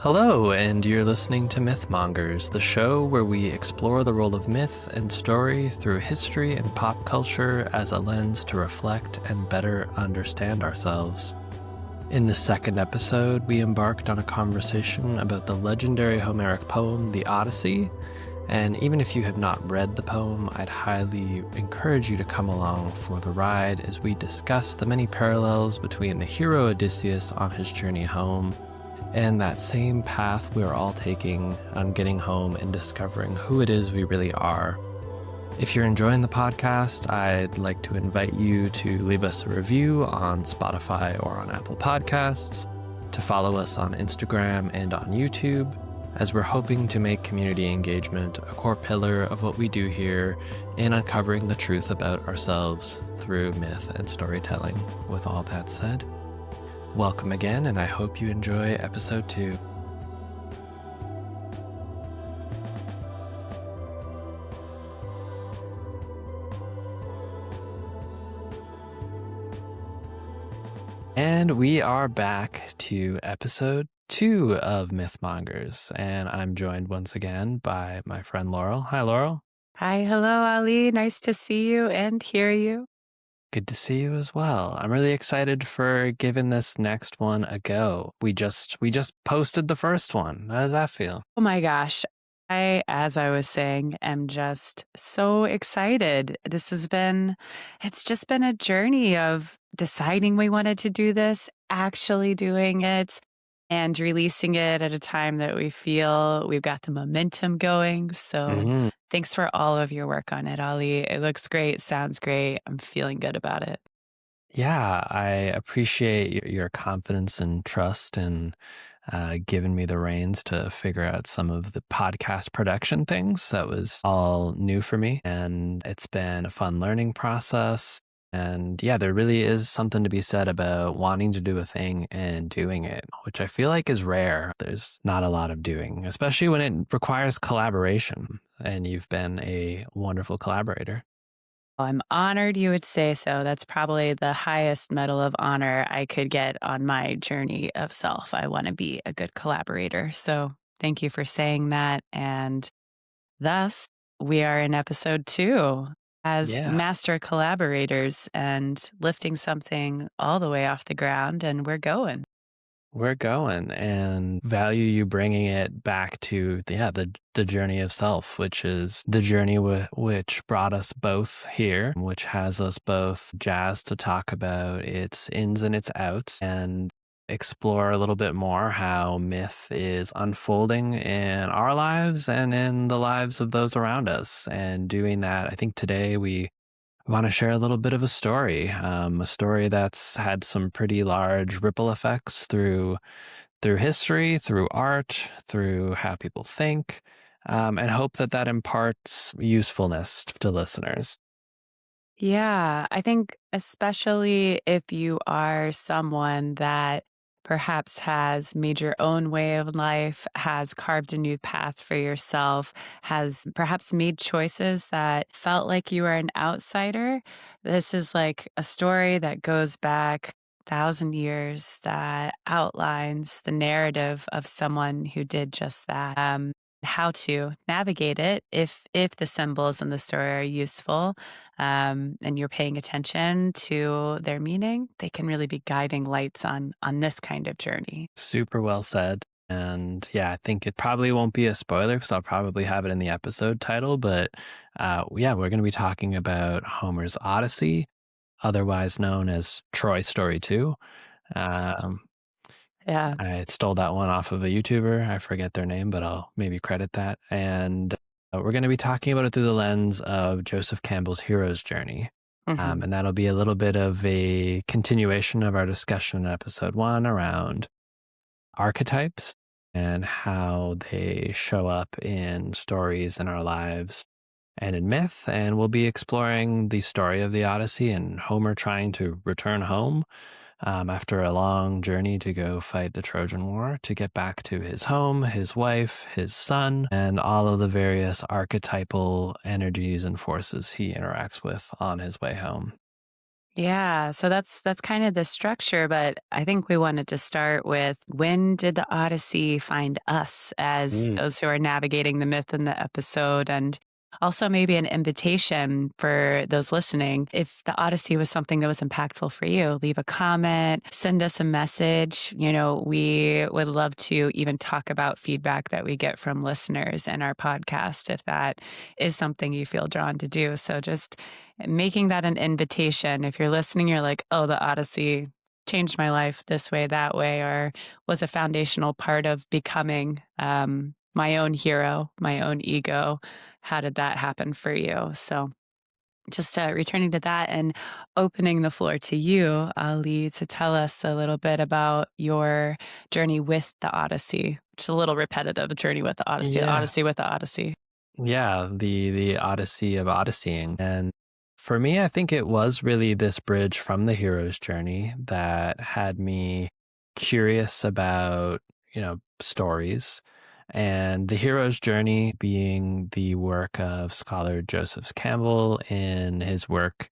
Hello, and you're listening to Myth Mongers, the show where we explore the role of myth and story through history and pop culture as a lens to reflect and better understand ourselves. In the second episode, we embarked on a conversation about the legendary Homeric poem, the Odyssey, and even if you have not read the poem, I'd highly encourage you to come along for the ride as we discuss the many parallels between the hero Odysseus on his journey home and that same path we're all taking on getting home and discovering who it is we really are. If you're enjoying the podcast, I'd like to invite you to leave us a review on Spotify or on Apple Podcasts, to follow us on Instagram and on YouTube, as we're hoping to make community engagement a core pillar of what we do here in uncovering the truth about ourselves through myth and storytelling. With all that said, welcome again, and I hope you enjoy episode 2. And we are back to episode 2 of Myth Mongers, and I'm joined once again by my friend Laurel. Hi, Laurel. Hi, hello, Ali. Nice to see you and hear you. Good to see you as well. I'm really excited for giving this next one a go. We just posted the first one. How does that feel? Oh my gosh. As I was saying, am just so excited. It's just been a journey of deciding we wanted to do this, actually doing it, and releasing it at a time that we feel we've got the momentum going. So thanks for all of your work on it, Ali. It looks great, sounds great. I'm feeling good about it. Yeah, I appreciate your confidence and trust in giving me the reins to figure out some of the podcast production things. That was all new for me, and it's been a fun learning process. And yeah, there really is something to be said about wanting to do a thing and doing it, which I feel like is rare. There's not a lot of doing, especially when it requires collaboration, and you've been a wonderful collaborator. I'm honored you would say so. That's probably the highest medal of honor I could get on my journey of self. I want to be a good collaborator. So thank you for saying that. And thus, we are in episode 2 as Yeah. master collaborators and lifting something all the way off the ground, and we're going. We're going, and value you bringing it back to the journey of self, which is the journey which brought us both here, which has us both jazzed to talk about its ins and its outs and explore a little bit more how myth is unfolding in our lives and in the lives of those around us. And doing that, I think today we want to share a little bit of a story that's had some pretty large ripple effects through history, through art, through how people think, and hope that that imparts usefulness to listeners. Yeah, I think especially if you are someone that perhaps has made your own way of life, has carved a new path for yourself, has perhaps made choices that felt like you were an outsider. This is like a story that goes back 1,000 years that outlines the narrative of someone who did just that. How to navigate it if the symbols in the story are useful, and you're paying attention to their meaning, they can really be guiding lights on this kind of journey. Super well said. And yeah, I think it probably won't be a spoiler because I'll probably have it in the episode title. But yeah, we're going to be talking about Homer's Odyssey, otherwise known as Troy Story 2. Um, Yeah. I stole that one off of a YouTuber. I forget their name, but I'll maybe credit that. And we're going to be talking about it through the lens of Joseph Campbell's hero's journey. Mhm. And that'll be a little bit of a continuation of our discussion in episode 1 around archetypes and how they show up in stories in our lives and in myth. And we'll be exploring the story of the Odyssey and Homer trying to return home after a long journey to go fight the Trojan War, to get back to his home, his wife, his son, and all of the various archetypal energies and forces he interacts with on his way home. Yeah, so that's kind of the structure, but I think we wanted to start with when did the Odyssey find us as Mm. those who are navigating the myth in the episode, and also maybe an invitation for those listening. If the Odyssey was something that was impactful for you, leave a comment, send us a message. We would love to even talk about feedback that we get from listeners in our podcast if that is something you feel drawn to do. So just making that an invitation. If you're listening, you're like, oh, the Odyssey changed my life this way, that way, or was a foundational part of becoming my own hero, my own ego. How did that happen for you? So just returning to that and opening the floor to you, Ali, to tell us a little bit about your journey with the Odyssey. It's a little repetitive, journey with the Odyssey, Yeah. Odyssey with the Odyssey. Yeah, the Odyssey of Odysseying. And for me, I think it was really this bridge from the hero's journey that had me curious about, stories. And the hero's journey being the work of scholar Joseph Campbell in his work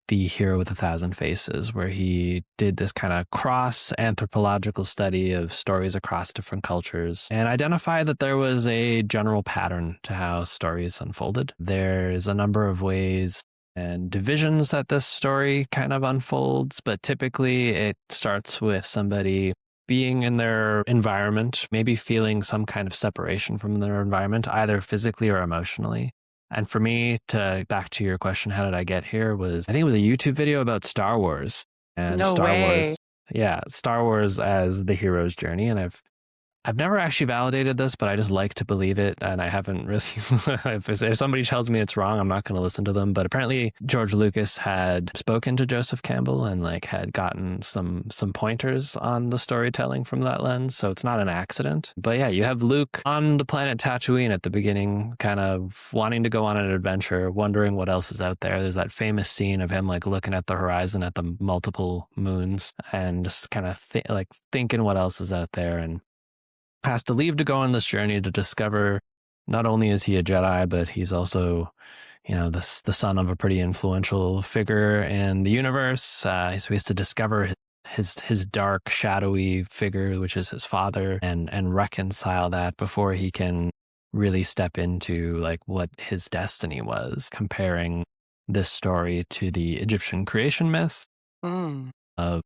The Hero with a Thousand Faces, where he did this kind of cross anthropological study of stories across different cultures and identified that there was a general pattern to how stories unfolded. There's a number of ways and divisions that this story kind of unfolds, but typically it starts with somebody being in their environment, maybe feeling some kind of separation from their environment, either physically or emotionally. And for me, to back to your question, how did I get here? I think it was a YouTube video about Star Wars and No way. Star Wars as the hero's journey. And I've never actually validated this, but I just like to believe it. And I haven't really, if somebody tells me it's wrong, I'm not going to listen to them. But apparently George Lucas had spoken to Joseph Campbell and had gotten some pointers on the storytelling from that lens. So it's not an accident. But yeah, you have Luke on the planet Tatooine at the beginning, kind of wanting to go on an adventure, wondering what else is out there. There's that famous scene of him looking at the horizon at the multiple moons and just kind of thinking what else is out there, and has to leave to go on this journey to discover not only is he a Jedi, but he's also, the son of a pretty influential figure in the universe. So he has to discover his dark, shadowy figure, which is his father, and reconcile that before he can really step into what his destiny was, comparing this story to the Egyptian creation myth Mm. of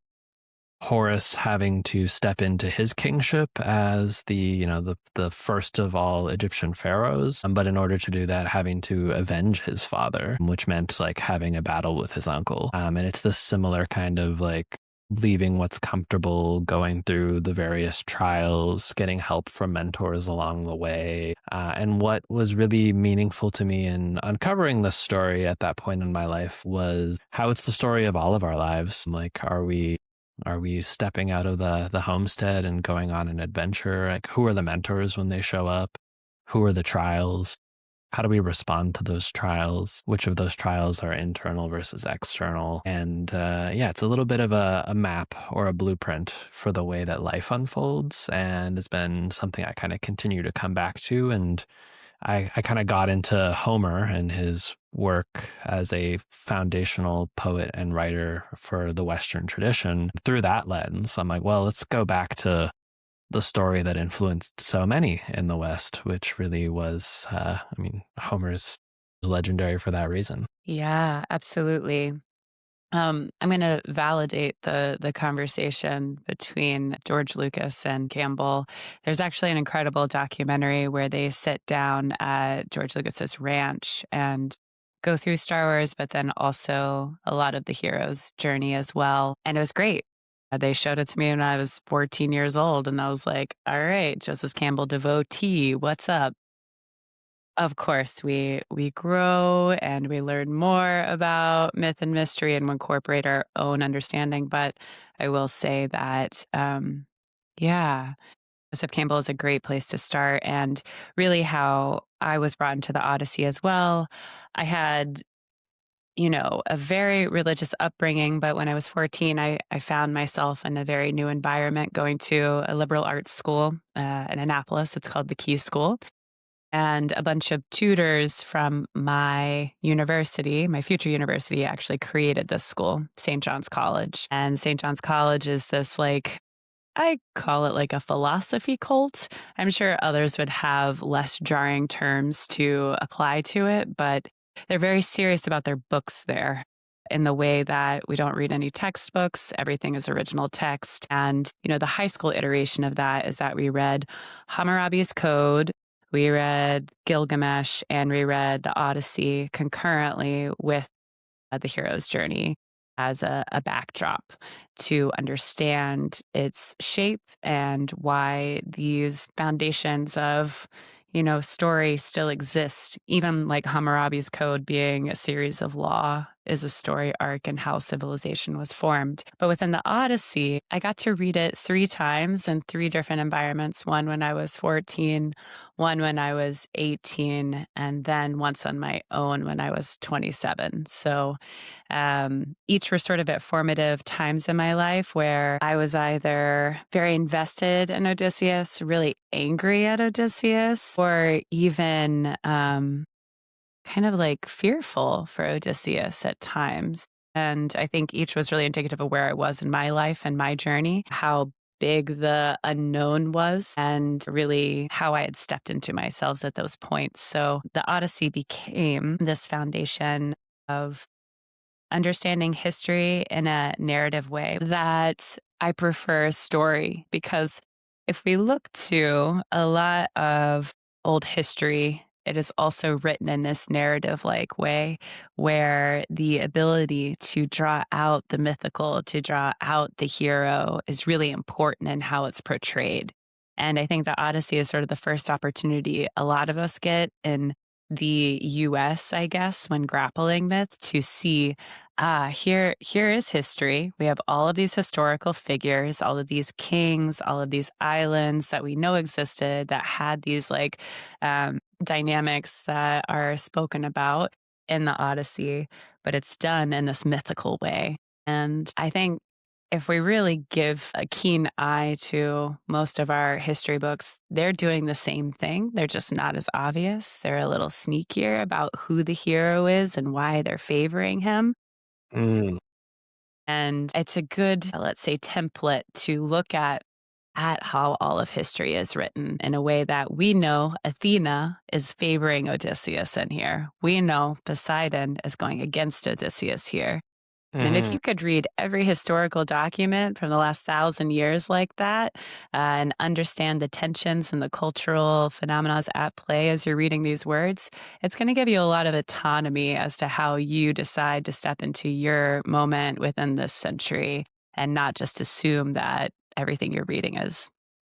Horus having to step into his kingship as the first of all Egyptian pharaohs, but in order to do that, having to avenge his father, which meant having a battle with his uncle. And it's this similar kind of leaving what's comfortable, going through the various trials, getting help from mentors along the way. And what was really meaningful to me in uncovering this story at that point in my life was how it's the story of all of our lives. Are we stepping out of the homestead and going on an adventure? Who are the mentors when they show up? Who are the trials? How do we respond to those trials? Which of those trials are internal versus external? And it's a little bit of a map or a blueprint for the way that life unfolds. And it's been something I kind of continue to come back to. And I kind of got into Homer and his work as a foundational poet and writer for the Western tradition through that lens. I'm like, well, let's go back to the story that influenced so many in the West, which really was, Homer's legendary for that reason. Yeah, absolutely. I'm going to validate the conversation between George Lucas and Campbell. There's actually an incredible documentary where they sit down at George Lucas's ranch and go through Star Wars, but then also a lot of the hero's journey as well. And it was great. They showed it to me when I was 14 years old, and I was like, all right, Joseph Campbell devotee, what's up? Of course, we grow and we learn more about myth and mystery and we incorporate our own understanding. But I will say that, yeah, Joseph Campbell is a great place to start, and really how I was brought into the Odyssey as well. I had, a very religious upbringing, but when I was 14, I found myself in a very new environment going to a liberal arts school in Annapolis. It's called the Key School. And a bunch of tutors from my university, my future university, actually created this school, St. John's College. And St. John's College is this I call it like a philosophy cult. I'm sure others would have less jarring terms to apply to it, but they're very serious about their books there in the way that we don't read any textbooks. Everything is original text. And, the high school iteration of that is that we read Hammurabi's Code, we read Gilgamesh, and we read the Odyssey concurrently with the hero's journey as a backdrop to understand its shape and why these foundations of story still exist. Even like Hammurabi's Code being a series of law is a story arc and how civilization was formed. But within the Odyssey, I got to read it 3 times in 3 different environments. One when I was 14, one when I was 18, and then once on my own when I was 27. So each were sort of at formative times in my life where I was either very invested in Odysseus, really angry at Odysseus, or even kind of like fearful for Odysseus at times. And I think each was really indicative of where I was in my life and my journey, how big the unknown was, and really how I had stepped into myself at those points. So the Odyssey became this foundation of understanding history in a narrative way that I prefer story, because if we look to a lot of old history, it is also written in this narrative like way where the ability to draw out the mythical, to draw out the hero is really important in how it's portrayed. And I think the Odyssey is sort of the first opportunity a lot of us get in the US, I guess, when grappling myth, to see here is history. We have all of these historical figures, all of these kings, all of these islands that we know existed that had these dynamics that are spoken about in the Odyssey, but it's done in this mythical way. And I think if we really give a keen eye to most of our history books, they're doing the same thing. They're just not as obvious. They're a little sneakier about who the hero is and why they're favoring him. Mm. And it's a good, let's say, template to look at how all of history is written in a way that we know Athena is favoring Odysseus in here. We know Poseidon is going against Odysseus here. And if Mhm. you could read every historical document from the last 1,000 years like that and understand the tensions and the cultural phenomena at play as you're reading these words, it's going to give you a lot of autonomy as to how you decide to step into your moment within this century and not just assume that everything you're reading is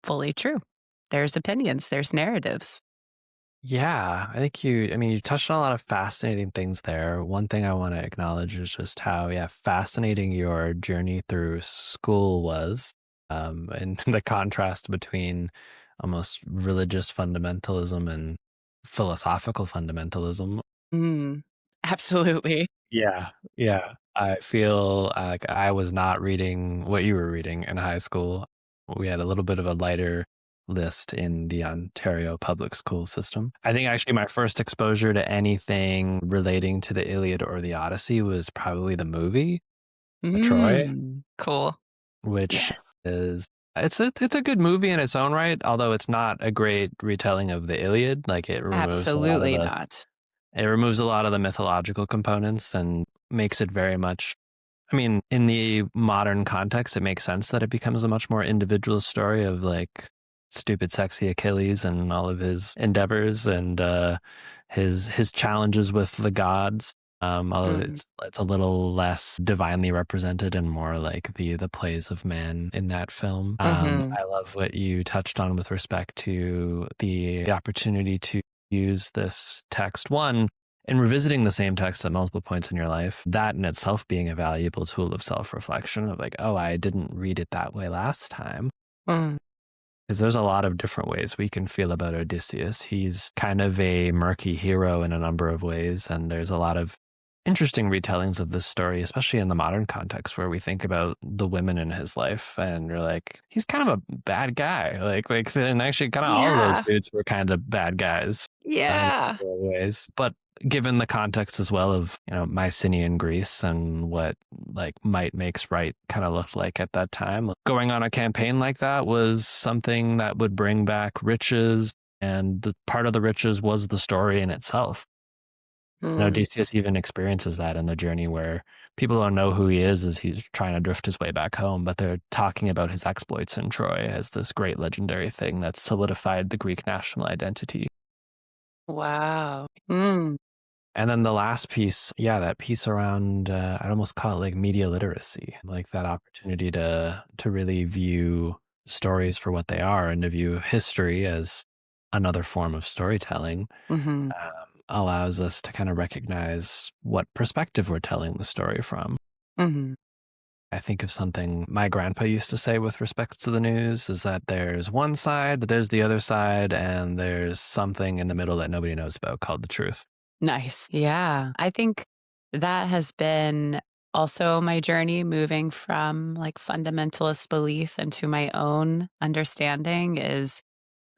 fully true. There's opinions, there's narratives. Yeah, you touched on a lot of fascinating things there. One thing I want to acknowledge is just how, yeah, fascinating your journey through school was, and the contrast between almost religious fundamentalism and philosophical fundamentalism. Mm, absolutely. Yeah, yeah. I feel like I was not reading what you were reading in high school. We had a little bit of a lighter list in the Ontario public school system. I think actually my first exposure to anything relating to the Iliad or the Odyssey was probably the movie Troy, Cool. which Yes. is it's a good movie in its own right, although it's not a great retelling of the Iliad. Like Absolutely not. it removes a lot of the mythological components and makes it very much, in the modern context, it makes sense that it becomes a much more individual story of like stupid, sexy Achilles and all of his endeavors and his challenges with the gods. Although Mm. it's a little less divinely represented and more like the plays of man in that film. Mhm. I love what you touched on with respect to the opportunity to use this text. One, in revisiting the same text at multiple points in your life, that in itself being a valuable tool of self-reflection of like, oh, I didn't read it that way last time. Mm. Because there's a lot of different ways we can feel about Odysseus. He's kind of a murky hero in a number of ways, and there's a lot of interesting retellings of this story, especially in the modern context where we think about the women in his life and you're like, he's kind of a bad guy. And actually kind of all of those Yeah. dudes were kind of bad guys. Yeah. ways. But given the context as well of, Mycenaean Greece and what like might makes right kind of looked like at that time, going on a campaign like that was something that would bring back riches, and the part of the riches was the story in itself. And Mm. Odysseus even experiences that in the journey where people don't know who he is as he's trying to drift his way back home, but they're talking about his exploits in Troy as this great legendary thing that solidified the Greek national identity. Wow. Mm. And then the last piece, yeah, that piece around, I'd almost call it like media literacy, like that opportunity to really view stories for what they are and to view history as another form of storytelling, Hmm. allows us to kind of recognize what perspective we're telling the story from. Hmm. I think of something my grandpa used to say with respects to the news is that there's one side, there's the other side, and there's something in the middle that nobody knows about called the truth. Nice. Yeah. I think that has been also my journey moving from like fundamentalist belief into my own understanding is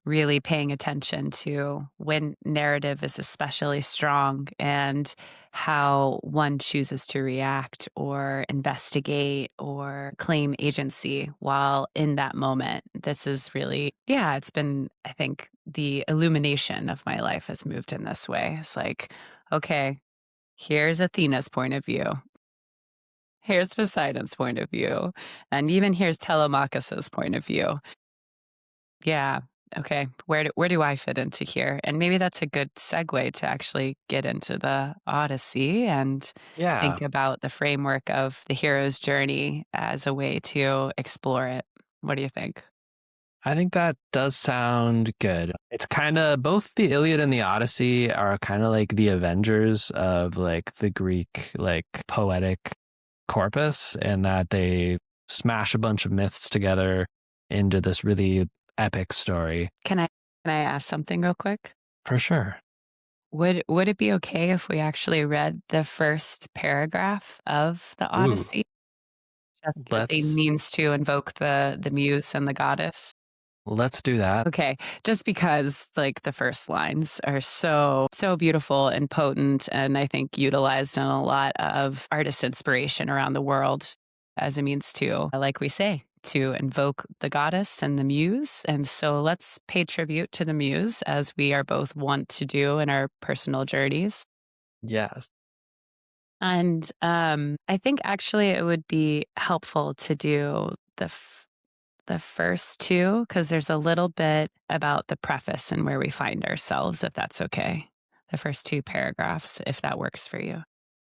really paying attention to when narrative is especially strong and how one chooses to react or investigate or claim agency while in that moment. This is really, yeah, it's been, I think, the illumination of my life has moved in this way. It's like, okay, here's Athena's point of view. Here's Poseidon's point of view. And even here's Telemachus's point of view. Yeah. Okay. Where do I fit into here? And maybe that's a good segue to actually get into the Odyssey and Yeah, think about the framework of the hero's journey as a way to explore it. What do you think? I think that does sound good. It's kind of both the Iliad and the Odyssey are kind of like the Avengers of like the Greek like poetic corpus, in that they smash a bunch of myths together into this really epic story. Can I ask something real quick? For sure. Would it be okay if we actually read the first paragraph of the Ooh, Odyssey just as a let's means to invoke the muse and the goddess? let's do that. Okay, just because like the first lines are so beautiful and potent and I think utilized in a lot of artist inspiration around the world as a means to, like we say, to invoke the goddess and the muse. And so let's pay tribute to the muse as we are both wont to do in our personal journeys. Yes. And I think actually it would be helpful to do the first two, because there's a little bit about the preface and where we find ourselves, if that's okay. The first two paragraphs, if that works for you.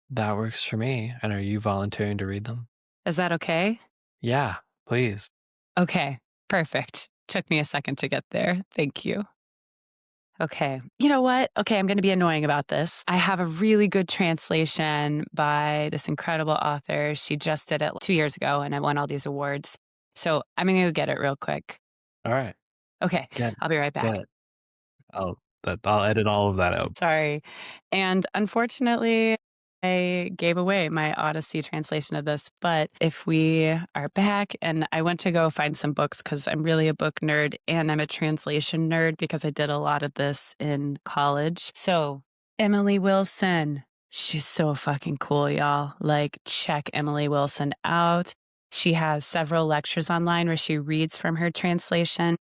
That works for me. And are you volunteering to read them? Is that okay? Yeah, please. Okay, perfect. Took me a second to get there. Thank you. Okay. You know what? Okay, I'm going to be annoying about this. I have a really good translation by this incredible author. She just did it 2 years ago and I won all these awards. So I'm going to go get it real quick. All right. Okay, Get I'll be right get back. it. I'll edit all of that out. Sorry. And unfortunately, I gave away my Odyssey translation of this. But if we are back, and I went to go find some books because I'm really a book nerd and I'm a translation nerd because I did a lot of this in college. So, Emily Wilson, she's so fucking cool, y'all. Like, check Emily Wilson out. She has several lectures online where she reads from her translation.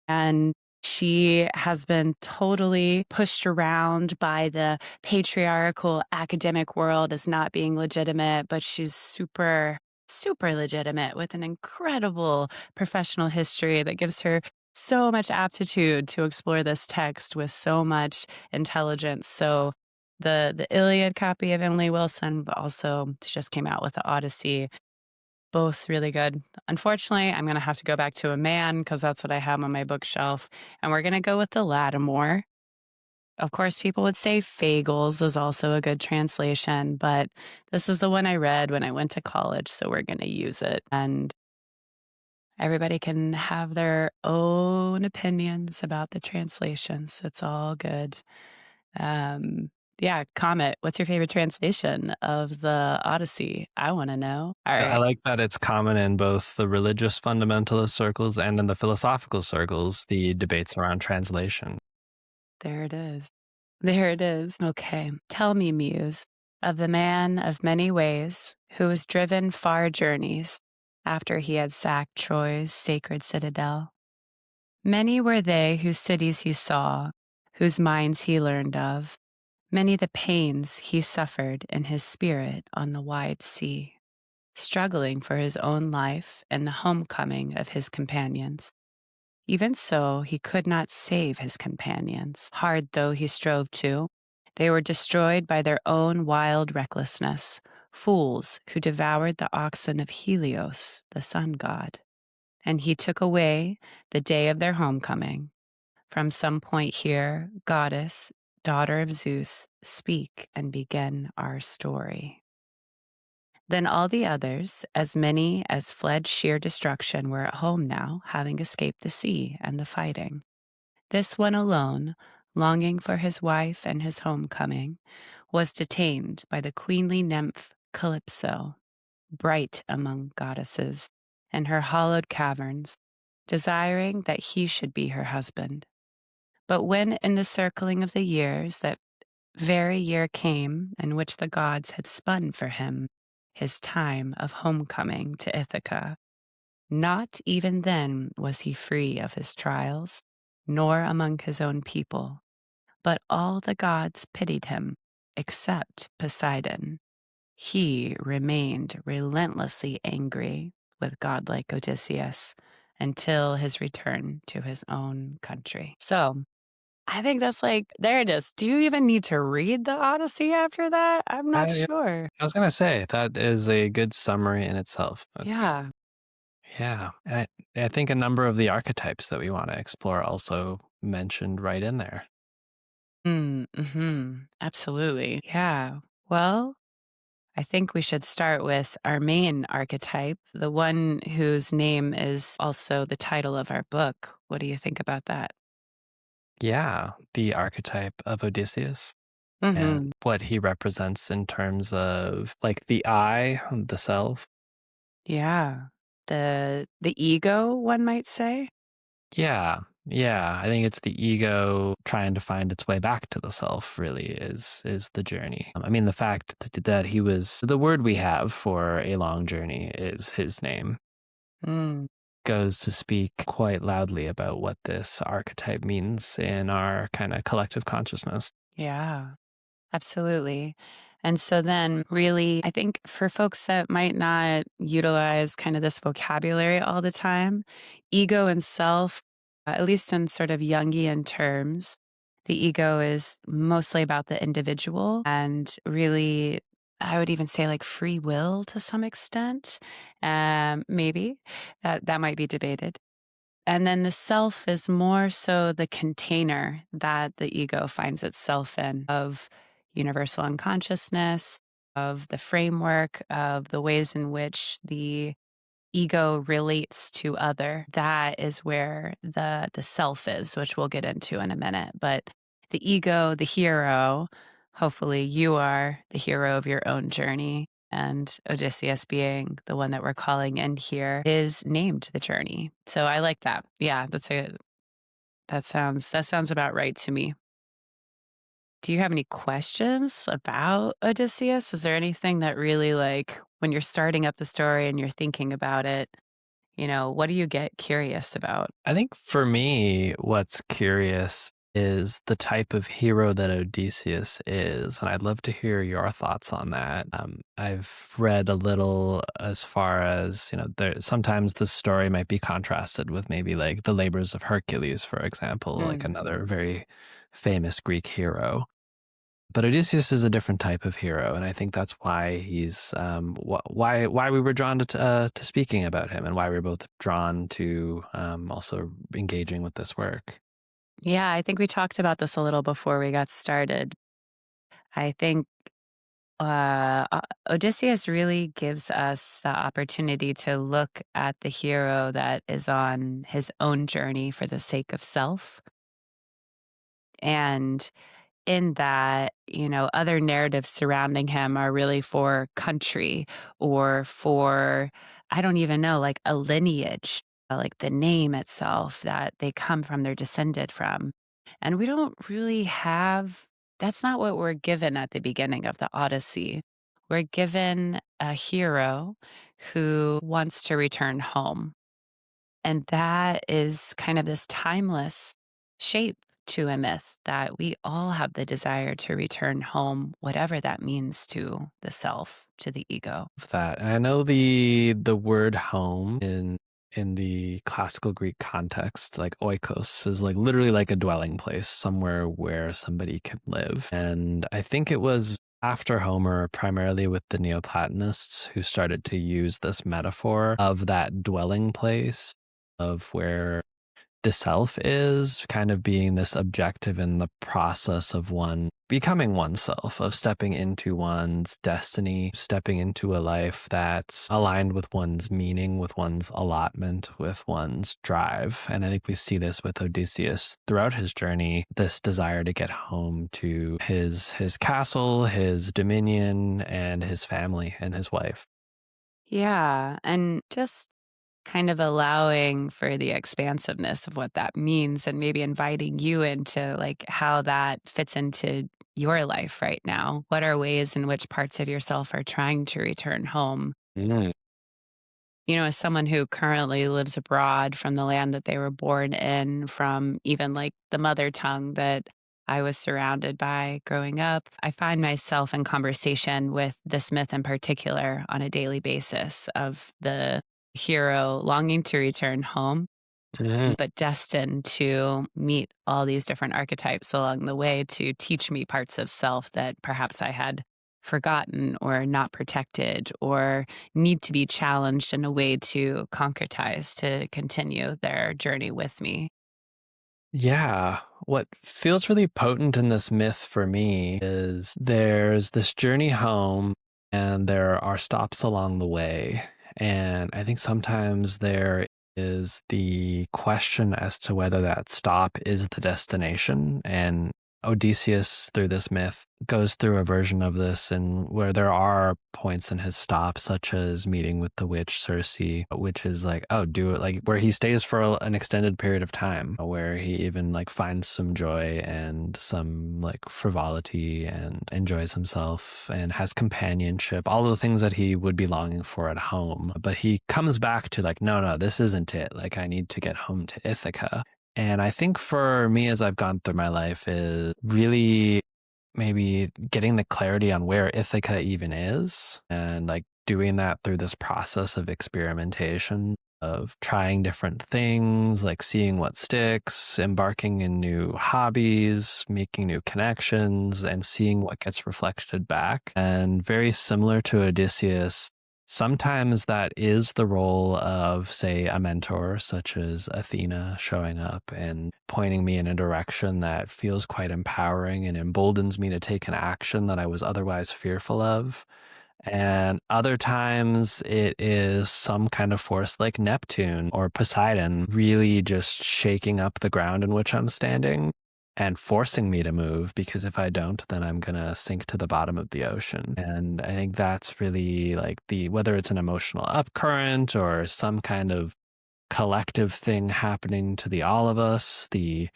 And she has been totally pushed around by the patriarchal academic world as not being legitimate, but she's super legitimate with an incredible professional history that gives her so much aptitude to explore this text with so much intelligence. So the Iliad copy of Emily Wilson, but also she just came out with the Odyssey. Both really good. Unfortunately, I'm gonna have to go back to a man because that's what I have on my bookshelf, and we're gonna go with the Lattimore. Of course, people would say Fagles is also a good translation, but this is the one I read when I went to college, so we're gonna use it. And everybody can have their own opinions about the translations. It's all good. Um, yeah, Comet, what's your favorite translation of the Odyssey? I wanna know. All I right. like that it's common in both the religious fundamentalist circles and in the philosophical circles, the debates around translation. There it is. There it is. Okay. Tell me, Muse, of the man of many ways who was driven far journeys after he had sacked Troy's sacred citadel. Many were they whose cities he saw, whose minds he learned of, many the pains he suffered in his spirit on the wide sea, struggling for his own life and the homecoming of his companions. Even so, he could not save his companions, hard though he strove to. They were destroyed by their own wild recklessness, fools who devoured the oxen of Helios, the sun god. And he took away the day of their homecoming. From some point here, goddess, daughter of Zeus, speak and begin our story. Then all the others, as many as fled sheer destruction, were at home now, having escaped the sea and the fighting. This one alone, longing for his wife and his homecoming, was detained by the queenly nymph Calypso, bright among goddesses, in her hollowed caverns, desiring that he should be her husband. But when in the circling of the years that very year came in which the gods had spun for him his time of homecoming to Ithaca, not even then was he free of his trials, nor among his own people, but all the gods pitied him, except Poseidon. He remained relentlessly angry with godlike Odysseus until his return to his own country. So I think that's like, there it is. Do you even need to read the Odyssey after that? I'm not Yeah, sure. I was gonna say that is a good summary in itself. Yeah. Yeah, and I think a number of the archetypes that we want to explore also mentioned right in there. Absolutely. Yeah. Well, I think we should start with our main archetype, the one whose name is also the title of our book. What do you think about that? Yeah, the archetype of Odysseus and hmm what he represents in terms of like the I, the self. Yeah. The ego, one might say. Yeah, yeah, I think it's the ego trying to find its way back to the self really is the journey. I mean, the fact that he was the word we have for a long journey is his name. Mm, Goes to speak quite loudly about what this archetype means in our kind of collective consciousness. yeah. Absolutely. And so then, really, I think for folks that might not utilize kind of this vocabulary all the time, ego and self, at least in sort of Jungian terms, the ego is mostly about the individual and really, I would even say like free will to some extent. Maybe that might be debated. And then the self is more so the container that the ego finds itself in of universal unconsciousness, of the framework, of the ways in which the ego relates to other. That is where the self is, which we'll get into in a minute. But the ego, the hero, hopefully you are the hero of your own journey. And Odysseus being the one that we're calling in here is named the journey. So I like that. Yeah, that sounds about right to me. Do you have any questions about Odysseus? Is there anything that really like when you're starting up the story and you're thinking about it, what do you get curious about? I think for me, what's curious is the type of hero that Odysseus is. And I'd love to hear your thoughts on that. I've read a little as far as, sometimes the story might be contrasted with maybe like the labors of Hercules, for example, like Mm. another very famous Greek hero. But Odysseus is a different type of hero, and I think that's why he's why we were drawn to speaking about him, and why we were both drawn to also engaging with this work. Yeah, I think we talked about this a little before we got started. I think Odysseus really gives us the opportunity to look at the hero that is on his own journey for the sake of self. And in that, other narratives surrounding him are really for country or for, I don't even know, like a lineage, like the name itself that they come from, they're descended from. And we don't really have that's not what we're given at the beginning of the Odyssey. We're given a hero who wants to return home. And that is kind of this timeless shape to a myth that we all have the desire to return home, whatever that means to the self, to the ego. Of that. And I know the word home in the classical Greek context, like oikos, is like literally like a dwelling place, somewhere where somebody can live. And I think it was after Homer, primarily with the Neoplatonists, who started to use this metaphor of that dwelling place, of where the self is kind of being this objective in the process of one becoming oneself, of stepping into one's destiny, stepping into a life that's aligned with one's meaning, with one's allotment, with one's drive. And I think we see this with Odysseus throughout his journey, this desire to get home to his castle, his dominion, and his family and his wife. Yeah. And just kind of allowing for the expansiveness of what that means and maybe inviting you into like how that fits into your life right now. What are ways in which parts of yourself are trying to return home? Mm. As someone who currently lives abroad from the land that they were born in, from even like the mother tongue that I was surrounded by growing up, I find myself in conversation with this myth in particular on a daily basis of the hero longing to return home, Mm. but destined to meet all these different archetypes along the way to teach me parts of self that perhaps I had forgotten or not protected or need to be challenged in a way to concretize to continue their journey with me. Yeah. What feels really potent in this myth for me is there's this journey home and there are stops along the way. And I think sometimes there is the question as to whether that stop is the destination. And Odysseus, through this myth, goes through a version of this and where there are points in his stop, such as meeting with the witch Circe, which is like, oh, do it, like where he stays for an extended period of time, where he even like finds some joy and some like frivolity and enjoys himself and has companionship, all the things that he would be longing for at home. But he comes back to like, no, this isn't it. Like, I need to get home to Ithaca. And I think for me, as I've gone through my life, is really maybe getting the clarity on where Ithaca even is and like doing that through this process of experimentation, of trying different things, like seeing what sticks, embarking in new hobbies, making new connections, and seeing what gets reflected back. And very similar to Odysseus, sometimes that is the role of, say, a mentor, such as Athena, showing up and pointing me in a direction that feels quite empowering and emboldens me to take an action that I was otherwise fearful of. And other times it is some kind of force like Neptune or Poseidon really just shaking up the ground in which I'm standing and forcing me to move, because if I don't, then I'm going to sink to the bottom of the ocean. And I think that's really like whether it's an emotional upcurrent or some kind of collective thing happening to the all of us, the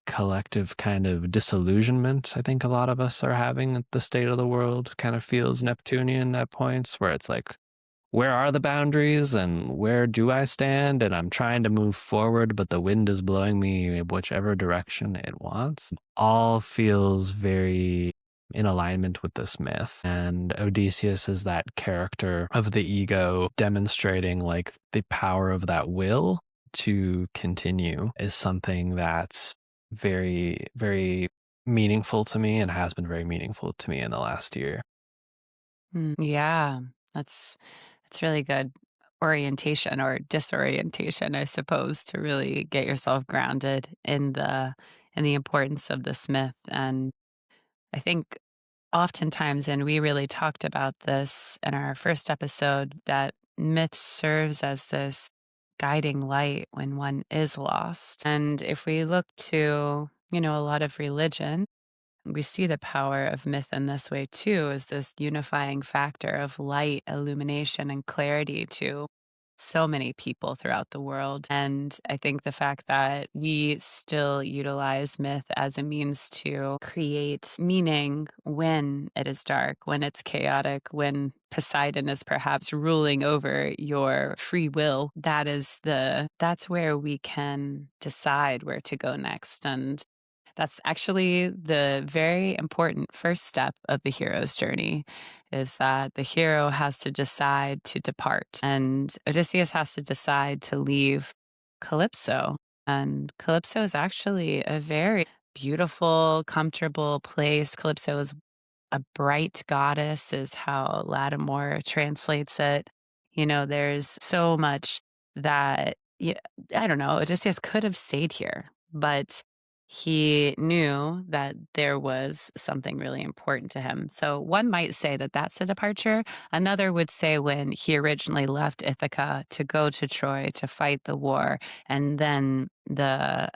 collective kind of disillusionment I think a lot of us are having at the state of the world kind of feels Neptunian at points, where it's like, where are the boundaries and where do I stand? And I'm trying to move forward, but the wind is blowing me whichever direction it wants. All feels very in alignment with this myth. And Odysseus is that character of the ego demonstrating like the power of that will to continue is something that's very, very meaningful to me and has been very meaningful to me in the last year. Yeah, that's really good orientation or disorientation, I suppose, to really get yourself grounded in the importance of this myth. And I think oftentimes, and we really talked about this in our first episode, that myth serves as this guiding light when one is lost. And if we look to, a lot of religion, we see the power of myth in this way too, as this unifying factor of light, illumination, and clarity to so many people throughout the world. And I think the fact that we still utilize myth as a means to create meaning when it is dark, when it's chaotic, when Poseidon is perhaps ruling over your free will, that's where we can decide where to go next. And that's actually the very important first step of the hero's journey, is that the hero has to decide to depart. And Odysseus has to decide to leave Calypso. And Calypso is actually a very beautiful, comfortable place. Calypso is a bright goddess, is how Lattimore translates it. There's so much that, I don't know, Odysseus could have stayed here, but he knew that there was something really important to him. So one might say that that's a departure. Another would say when he originally left Ithaca to go to Troy to fight the war, and then the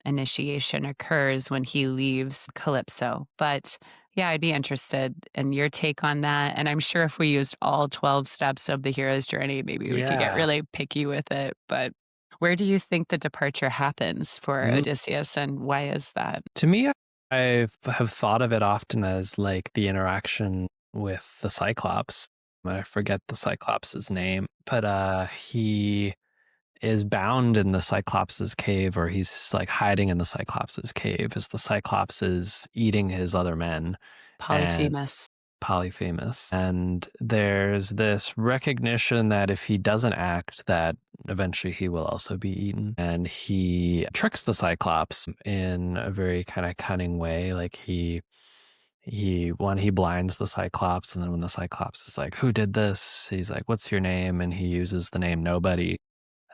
initiation occurs when he leaves Calypso. But yeah, I'd be interested in your take on that. And I'm sure if we used all 12 steps of the hero's journey, maybe we could get Yeah. really picky with it. But where do you think the departure happens for Odysseus, and why is that? To me, I have thought of it often as like the interaction with the Cyclops. I forget the Cyclops' name, but he is bound in the Cyclops' cave, or he's like hiding in the Cyclops' cave as the Cyclops is eating his other men. And Polyphemus. Polyphemus. And there's this recognition that if he doesn't act, that eventually he will also be eaten. And he tricks the Cyclops in a very kind of cunning way. Like he blinds the Cyclops, and then when the Cyclops is like, "Who did this?" He's like, "What's your name?" And he uses the name Nobody.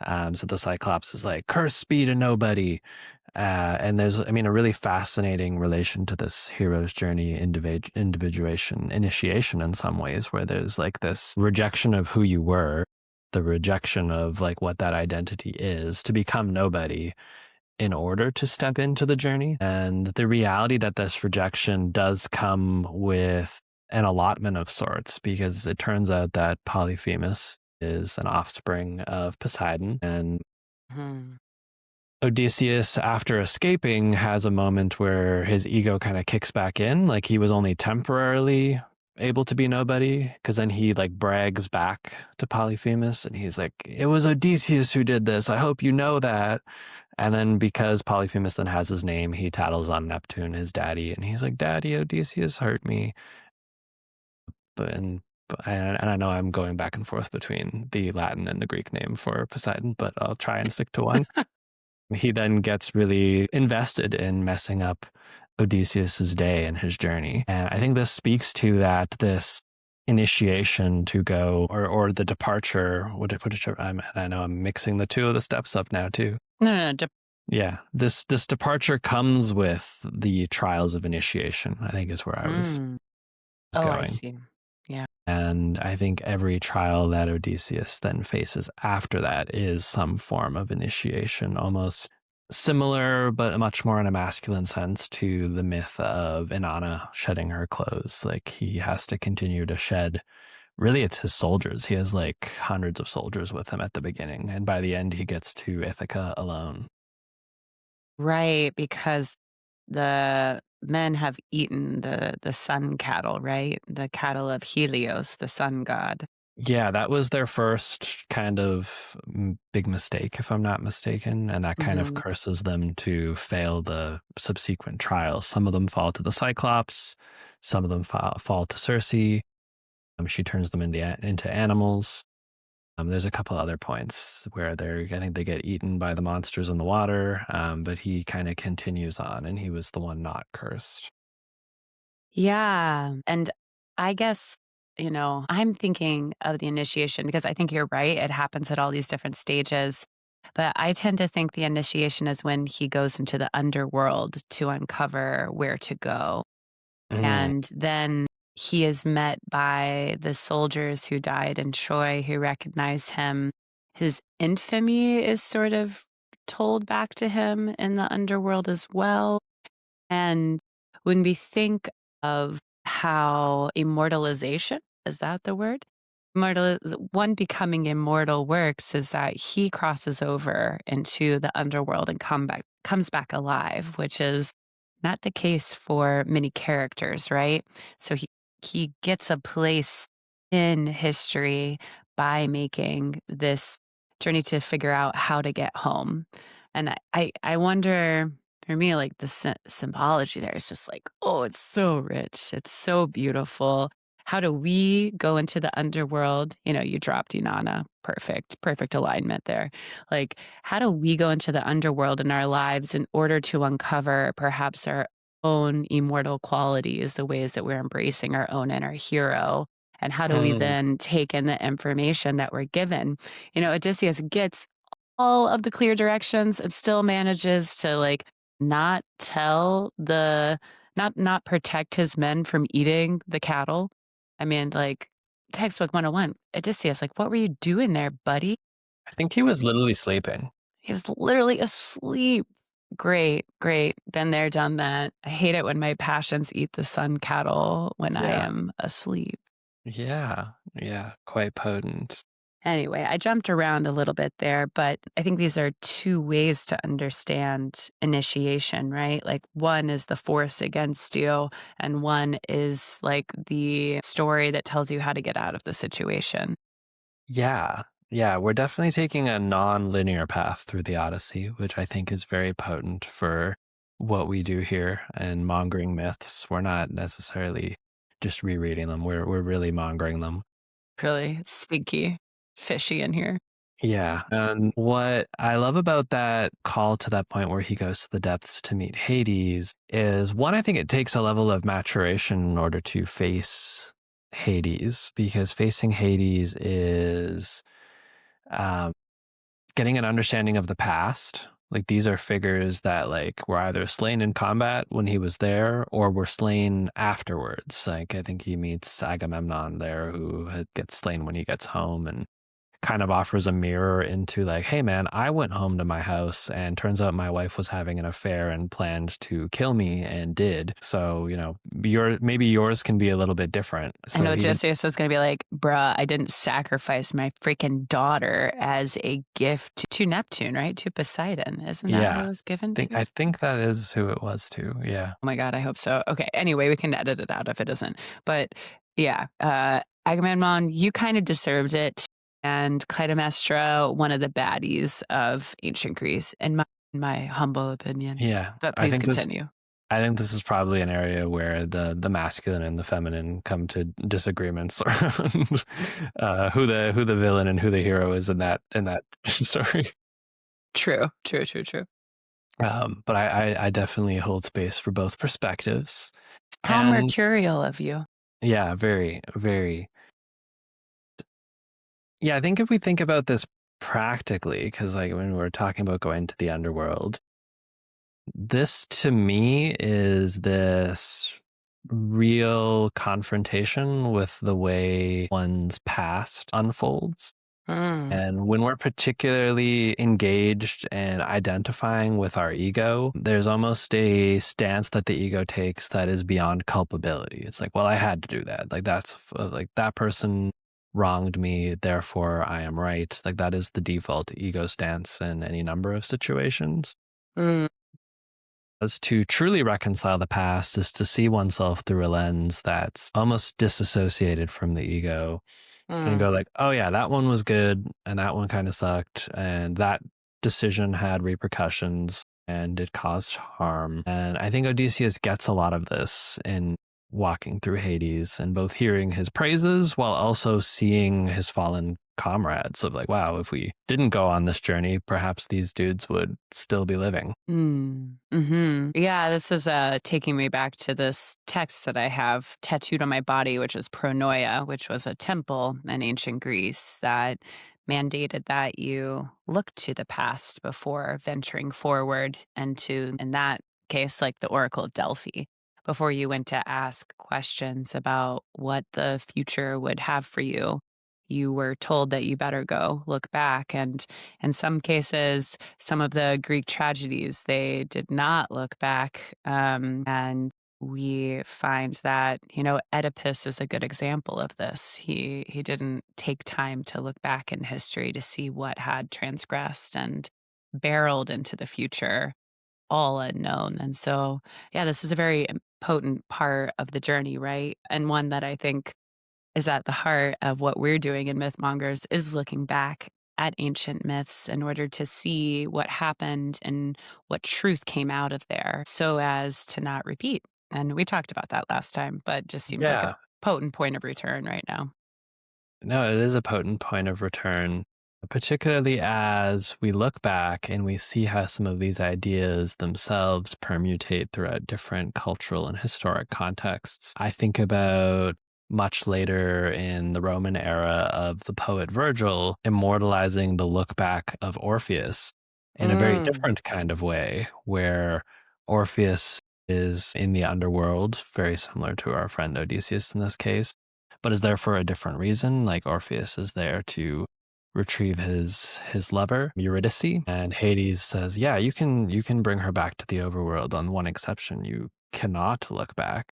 So the Cyclops is like, "Curse be to nobody." And there's, I mean, a really fascinating relation to this hero's journey, individuation, initiation in some ways, where there's like this rejection of who you were, the rejection of like what that identity is, to become nobody in order to step into the journey. And the reality that this rejection does come with an allotment of sorts, because it turns out that Polyphemus is an offspring of Poseidon, and Hmm. Odysseus, after escaping, has a moment where his ego kind of kicks back in. Like he was only temporarily able to be nobody, because then he like brags back to Polyphemus and he's like, "It was Odysseus who did this. I hope you know that." And then because Polyphemus then has his name, he tattles on Neptune, his daddy, and he's like, "Daddy, Odysseus hurt me." And I know I'm going back and forth between the Latin and the Greek name for Poseidon, but I'll try and stick to one. He then gets really invested in messing up Odysseus's day and his journey. And I think this speaks to that, this initiation to go, or the departure, I know I'm mixing the two of the steps up now too. No, Yeah, this departure comes with the trials of initiation, I think is where I was Oh, I going. see. Yeah. And I think every trial that Odysseus then faces after that is some form of initiation, almost similar, but much more in a masculine sense, to the myth of Inanna shedding her clothes. Like he has to continue to shed. Really, it's his soldiers. He has like hundreds of soldiers with him at the beginning. And by the end, he gets to Ithaca alone. Right, because the men have eaten the sun cattle, right? The cattle of Helios, the sun god. Yeah, that was their first kind of big mistake, if I'm not mistaken. And that kind of Mhm. curses them to fail the subsequent trials. Some of them fall to the Cyclops, some of them fall to Circe. She turns them into animals. There's a couple other points where I think they get eaten by the monsters in the water, but he kind of continues on, and he was the one not cursed. Yeah, and I guess, I'm thinking of the initiation because I think you're right, it happens at all these different stages, but I tend to think the initiation is when he goes into the underworld to uncover where to go. Mm. And then he is met by the soldiers who died in Troy who recognize him. His infamy is sort of told back to him in the underworld as well. And when we think of how immortalization, is that the word? one becoming immortal works is that he crosses over into the underworld and comes back alive, which is not the case for many characters, right? So he gets a place in history by making this journey to figure out how to get home. And I wonder, for me, like the symbology there is just like, oh, it's so rich. It's so beautiful. How do we go into the underworld? You know, you dropped Inanna. Perfect alignment there. Like, how do we go into the underworld in our lives in order to uncover perhaps our own immortal qualities, the ways that we're embracing our own inner hero? And how do we Mm. then take in the information that we're given? You know, Odysseus gets all of the clear directions and still manages to like not tell the not protect his men from eating the cattle. I mean, like textbook 101, Odysseus, like, what were you doing there, buddy? I think he was literally sleeping. He was literally asleep. Great. Been there, done that. I hate it when my passions eat the sun cattle when I Yeah. am asleep. Yeah, quite potent. Anyway, I jumped around a little bit there, but I think these are two ways to understand initiation, right? Like one is the force against you, and one is like the story that tells you how to get out of the situation. Yeah, we're definitely taking a non-linear path through the Odyssey, which I think is very potent for what we do here and mongering myths. We're not necessarily just rereading them. We're really mongering them. Really stinky, fishy in here. Yeah. And what I love about that call to that point where he goes to the depths to meet Hades is one, I think it takes a level of maturation in order to face Hades, because facing Hades is um, getting an understanding of the past. Like these are figures that like were either slain in combat when he was there or were slain afterwards. Like I think he meets Agamemnon there who gets slain when he gets home, and kind of offers a mirror into like, hey man, I went home to my house and turns out my wife was having an affair and planned to kill me and did. So, you know, maybe yours can be a little bit different. And So he didn't. Odysseus is going to be like, bruh, I didn't sacrifice my freaking daughter as a gift to Neptune, right? To Poseidon. Isn't that who Yeah. it was given to? I think that is who it was too. Yeah. Oh my God, I hope so. Okay. Anyway, we can edit it out if it isn't. But yeah, Agamemnon, you kind of deserved it. And Clytemnestra, one of the baddies of ancient Greece, in my humble opinion. Yeah. But please continue. I think this is probably an area where the masculine and the feminine come to disagreements around who the villain and who the hero is in that story. True. But I definitely hold space for both perspectives. How And mercurial of you. yeah, very, very. Yeah, I think if we think about this practically, because like when we're talking about going to the underworld, this to me is this real confrontation with the way one's past unfolds. And when we're particularly engaged and identifying with our ego, there's almost a stance that the ego takes that is beyond culpability. It's like, well, I had to do that. Like that's like that person wronged me, therefore I am right. Like that is the default ego stance in any number of situations. Mm. As to truly reconcile the past is to see oneself through a lens that's almost disassociated from the ego and go like, oh yeah, that one was good and that one kind of sucked and that decision had repercussions and it caused harm. And I think Odysseus gets a lot of this in walking through Hades and both hearing his praises while also seeing his fallen comrades of like, wow, if we didn't go on this journey, perhaps these dudes would still be living. Yeah, this is taking me back to this text that I have tattooed on my body, which is Pronoia, which was a temple in ancient Greece that mandated that you look to the past before venturing forward, and to, in that case, like the Oracle of Delphi, before you went to ask questions about what the future would have for you. You were told that you better go look back. And in some cases, some of the Greek tragedies, they did not look back. And we find that, Oedipus is a good example of this. He didn't take time to look back in history to see what had transgressed and barreled into the future, all unknown. And so, yeah, this is a very potent part of the journey, right? And one that I think is at the heart of what we're doing in Myth Mongers is looking back at ancient myths in order to see what happened and what truth came out of there so as to not repeat. And we talked about that last time, but just seems like a Yeah. potent point of return right now. No, it is a potent point of return, particularly as we look back and we see how some of these ideas themselves permutate throughout different cultural and historic contexts. I think about much later in the Roman era of the poet Virgil immortalizing the look back of Orpheus in a very Mm, different kind of way, where Orpheus is in the underworld, very similar to our friend Odysseus in this case, but is there for a different reason. Like Orpheus is there to retrieve his lover Eurydice, and Hades says, "Yeah, you can bring her back to the overworld on one exception: you cannot look back."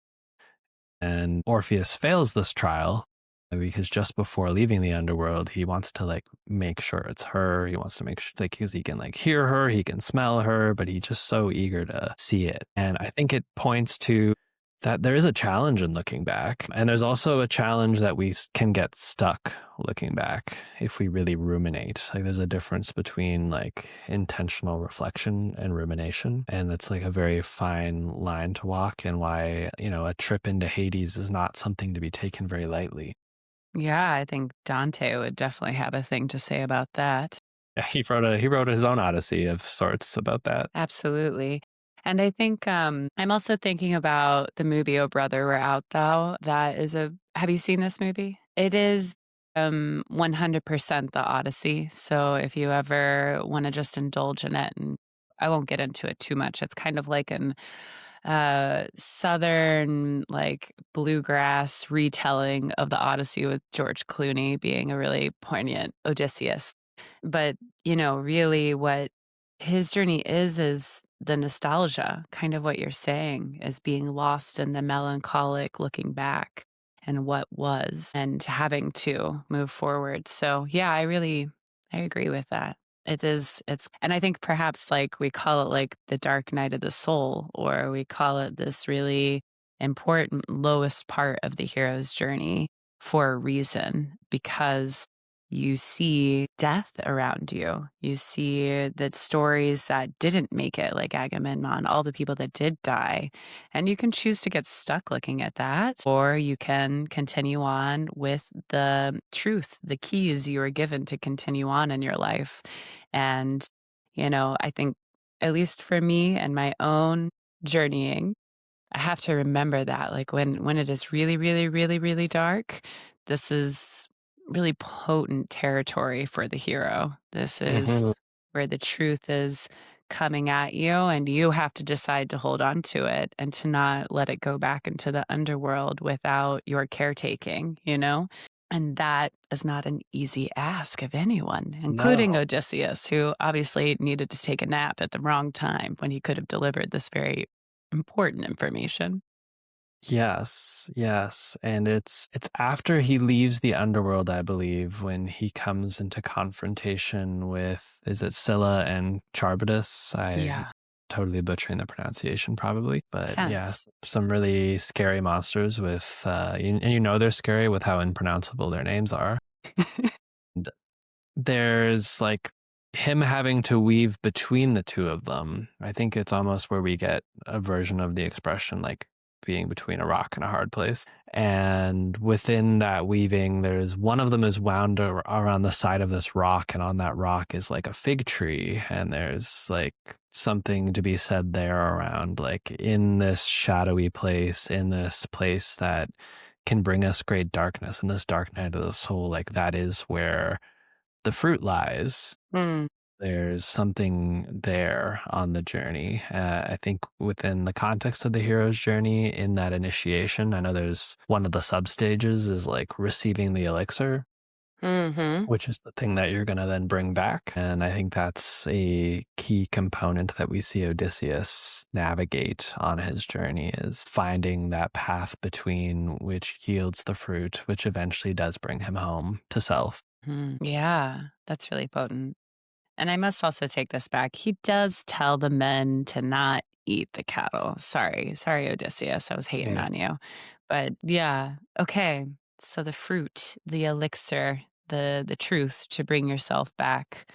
And Orpheus fails this trial because just before leaving the underworld, he wants to like make sure it's her. He wants to make sure, like, because he can like hear her, he can smell her, but he's just so eager to see it. And I think it points to that there is a challenge in looking back. And there's also a challenge that we can get stuck looking back if we really ruminate. Like there's a difference between like intentional reflection and rumination. And it's like a very fine line to walk, and why, a trip into Hades is not something to be taken very lightly. yeah, I think Dante would definitely have a thing to say about that. Yeah, he wrote his own Odyssey of sorts about that. Absolutely. And I think I'm also thinking about the movie Oh Brother, Where Art Thou? That is a have you seen this movie? It is 100% the Odyssey. So if you ever want to just indulge in it, and I won't get into it too much, it's kind of like an southern like bluegrass retelling of the Odyssey with George Clooney being a really poignant Odysseus. But, really what his journey is the nostalgia, kind of what you're saying, is being lost in the melancholic looking back and what was and having to move forward. So, yeah, I agree with that. And I think perhaps like we call it like the dark night of the soul, or we call it this really important lowest part of the hero's journey for a reason, because you see death around you. You see that stories that didn't make it, like Agamemnon, all the people that did die. And you can choose to get stuck looking at that, or you can continue on with the truth, the keys you were given to continue on in your life. And, I think, at least for me and my own journeying, I have to remember that, like, when it is really, really, really, really dark, this is really potent territory for the hero. This Hmm. is where the truth is coming at you, and you have to decide to hold on to it and to not let it go back into the underworld without your caretaking, you know? And that is not an easy ask of anyone, including No. Odysseus, who obviously needed to take a nap at the wrong time when he could have delivered this very important information. Yes, yes. And it's after he leaves the underworld, I believe, when he comes into confrontation with, is it Scylla and Charybdis? I'm Yeah. totally butchering the pronunciation probably. But yeah, Sense. some really scary monsters with and they're scary with how unpronounceable their names are. And there's like him having to weave between the two of them. I think it's almost where we get a version of the expression like being between a rock and a hard place. And within that weaving, there's one of them is wound around the side of this rock, and on that rock is like a fig tree. And there's like something to be said there around like in this shadowy place, in this place that can bring us great darkness, in this dark night of the soul, like that is where the fruit lies. Mm. There's something there on the journey. I think within the context of the hero's journey in that initiation, I know there's one of the sub stages is like receiving the elixir. Mm-hmm. which is the thing that you're going to then bring back. And I think that's a key component that we see Odysseus navigate on his journey, is finding that path between which yields the fruit, which eventually does bring him home to self. Yeah, that's really potent. And I must also take this back. He does tell the men to not eat the cattle. Sorry, Odysseus. I was hating Yeah. on you. But yeah, okay. So the fruit, the elixir, the truth to bring yourself back.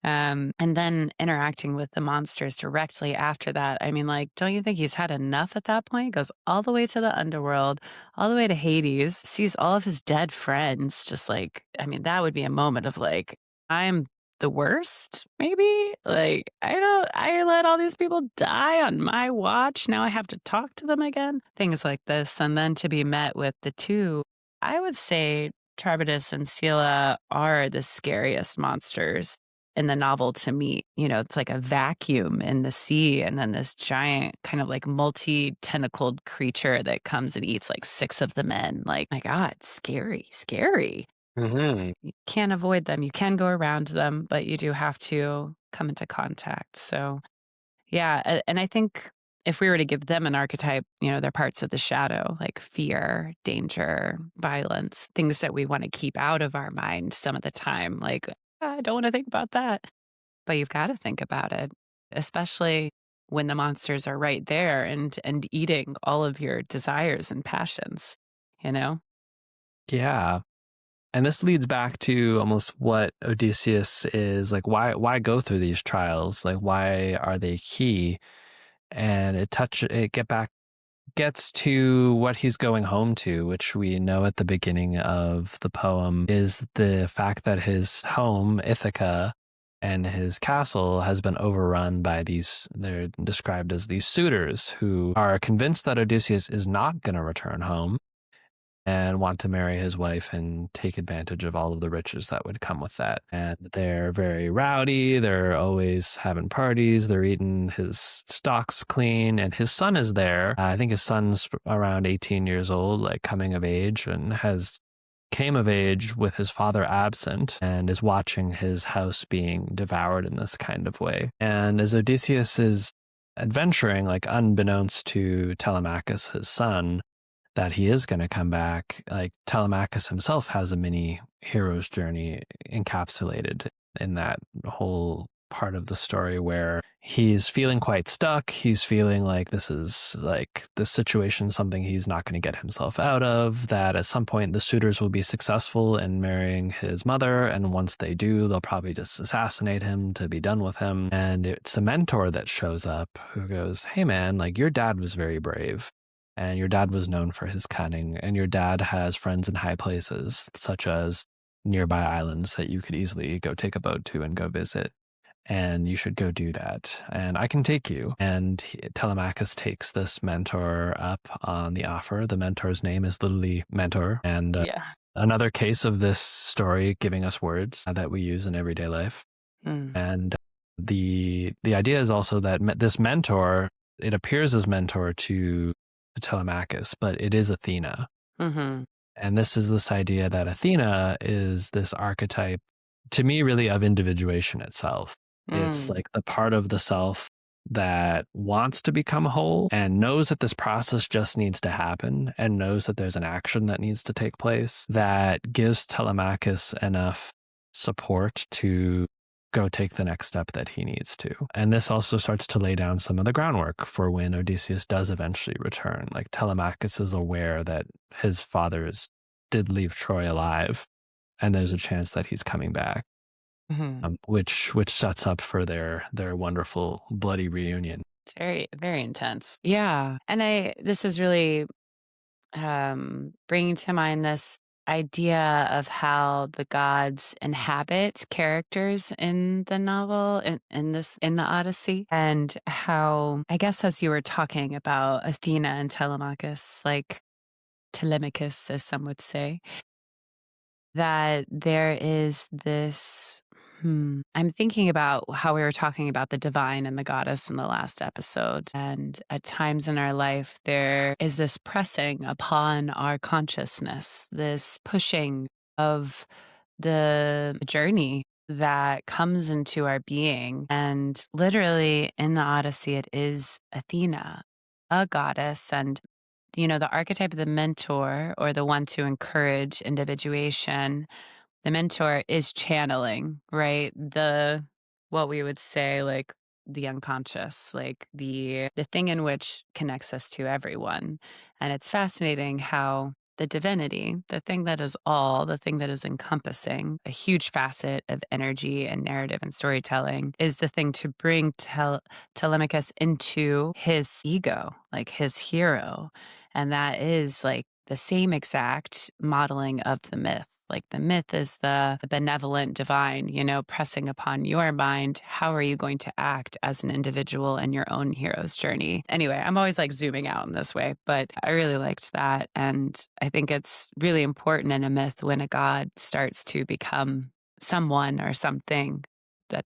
And then interacting with the monsters directly after that. I mean, like, don't you think he's had enough at that point? Goes all the way to the underworld, all the way to Hades, sees all of his dead friends. Just like, I mean, that would be a moment of like, I'm the worst, maybe? Like, I let all these people die on my watch. Now I have to talk to them again. Things like this. And then to be met with the two, I would say Charybdis and Scylla are the scariest monsters in the novel to meet. You know, it's like a vacuum in the sea, and then this giant kind of like multi-tentacled creature that comes and eats like 6 of the men. Like, my God, scary. Mm-hmm. You can't avoid them. You can go around them, but you do have to come into contact. So, yeah. And I think if we were to give them an archetype, you know, they're parts of the shadow, like fear, danger, violence, things that we want to keep out of our mind some of the time. Like, I don't want to think about that. But you've got to think about it, especially when the monsters are right there and eating all of your desires and passions, you know? Yeah. And this leads back to almost what Odysseus is like. Why go through these trials? Like, why are they key? And gets to what he's going home to, which we know at the beginning of the poem is the fact that his home, Ithaca, and his castle has been overrun by they're described as these suitors who are convinced that Odysseus is not going to return home and want to marry his wife and take advantage of all of the riches that would come with that. And they're very rowdy. They're always having parties. They're eating his stocks clean. And his son is there. I think his son's around 18 years old, like coming of age, and came of age with his father absent and is watching his house being devoured in this kind of way. And as Odysseus is adventuring, like unbeknownst to Telemachus, his son, that he is going to come back, like Telemachus himself has a mini hero's journey encapsulated in that whole part of the story where he's feeling quite stuck. He's feeling like this situation, something he's not going to get himself out of, that at some point the suitors will be successful in marrying his mother. And once they do, they'll probably just assassinate him to be done with him. And it's a mentor that shows up who goes, "Hey man, like your dad was very brave. And your dad was known for his cunning, and your dad has friends in high places, such as nearby islands that you could easily go take a boat to and go visit. And you should go do that. And I can take you." And Telemachus takes this mentor up on the offer. The mentor's name is literally Mentor. And Yeah. another case of this story giving us words that we use in everyday life. And the idea is also that this mentor, it appears as mentor to Telemachus, but it is Athena. Mm-hmm. And this idea that Athena is this archetype, to me, really of individuation itself. It's like the part of the self that wants to become whole and knows that this process just needs to happen and knows that there's an action that needs to take place that gives Telemachus enough support to go take the next step that he needs to. And this also starts to lay down some of the groundwork for when Odysseus does eventually return. Like Telemachus is aware that his fathers did leave Troy alive, and there's a chance that he's coming back, which sets up for their wonderful bloody reunion. It's very, very intense. Yeah. And this is really bringing to mind this idea of how the gods inhabit characters in the novel, in the Odyssey, and how, I guess, as you were talking about Athena and Telemachus, like Telemachus, as some would say, that there is this. I'm thinking about how we were talking about the divine and the goddess in the last episode. And at times in our life, there is this pressing upon our consciousness, this pushing of the journey that comes into our being. And literally in the Odyssey, it is Athena, a goddess. And, the archetype of the mentor, or the one to encourage individuation, the mentor is channeling, right? What we would say, like, the unconscious, like the thing in which connects us to everyone. And it's fascinating how the divinity, the thing that is all, the thing that is encompassing, a huge facet of energy and narrative and storytelling, is the thing to bring Telemachus into his ego, like his hero. And that is like the same exact modeling of the myth. Like the myth is the benevolent divine, pressing upon your mind. How are you going to act as an individual in your own hero's journey? Anyway, I'm always like zooming out in this way, but I really liked that. And I think it's really important in a myth when a god starts to become someone or something.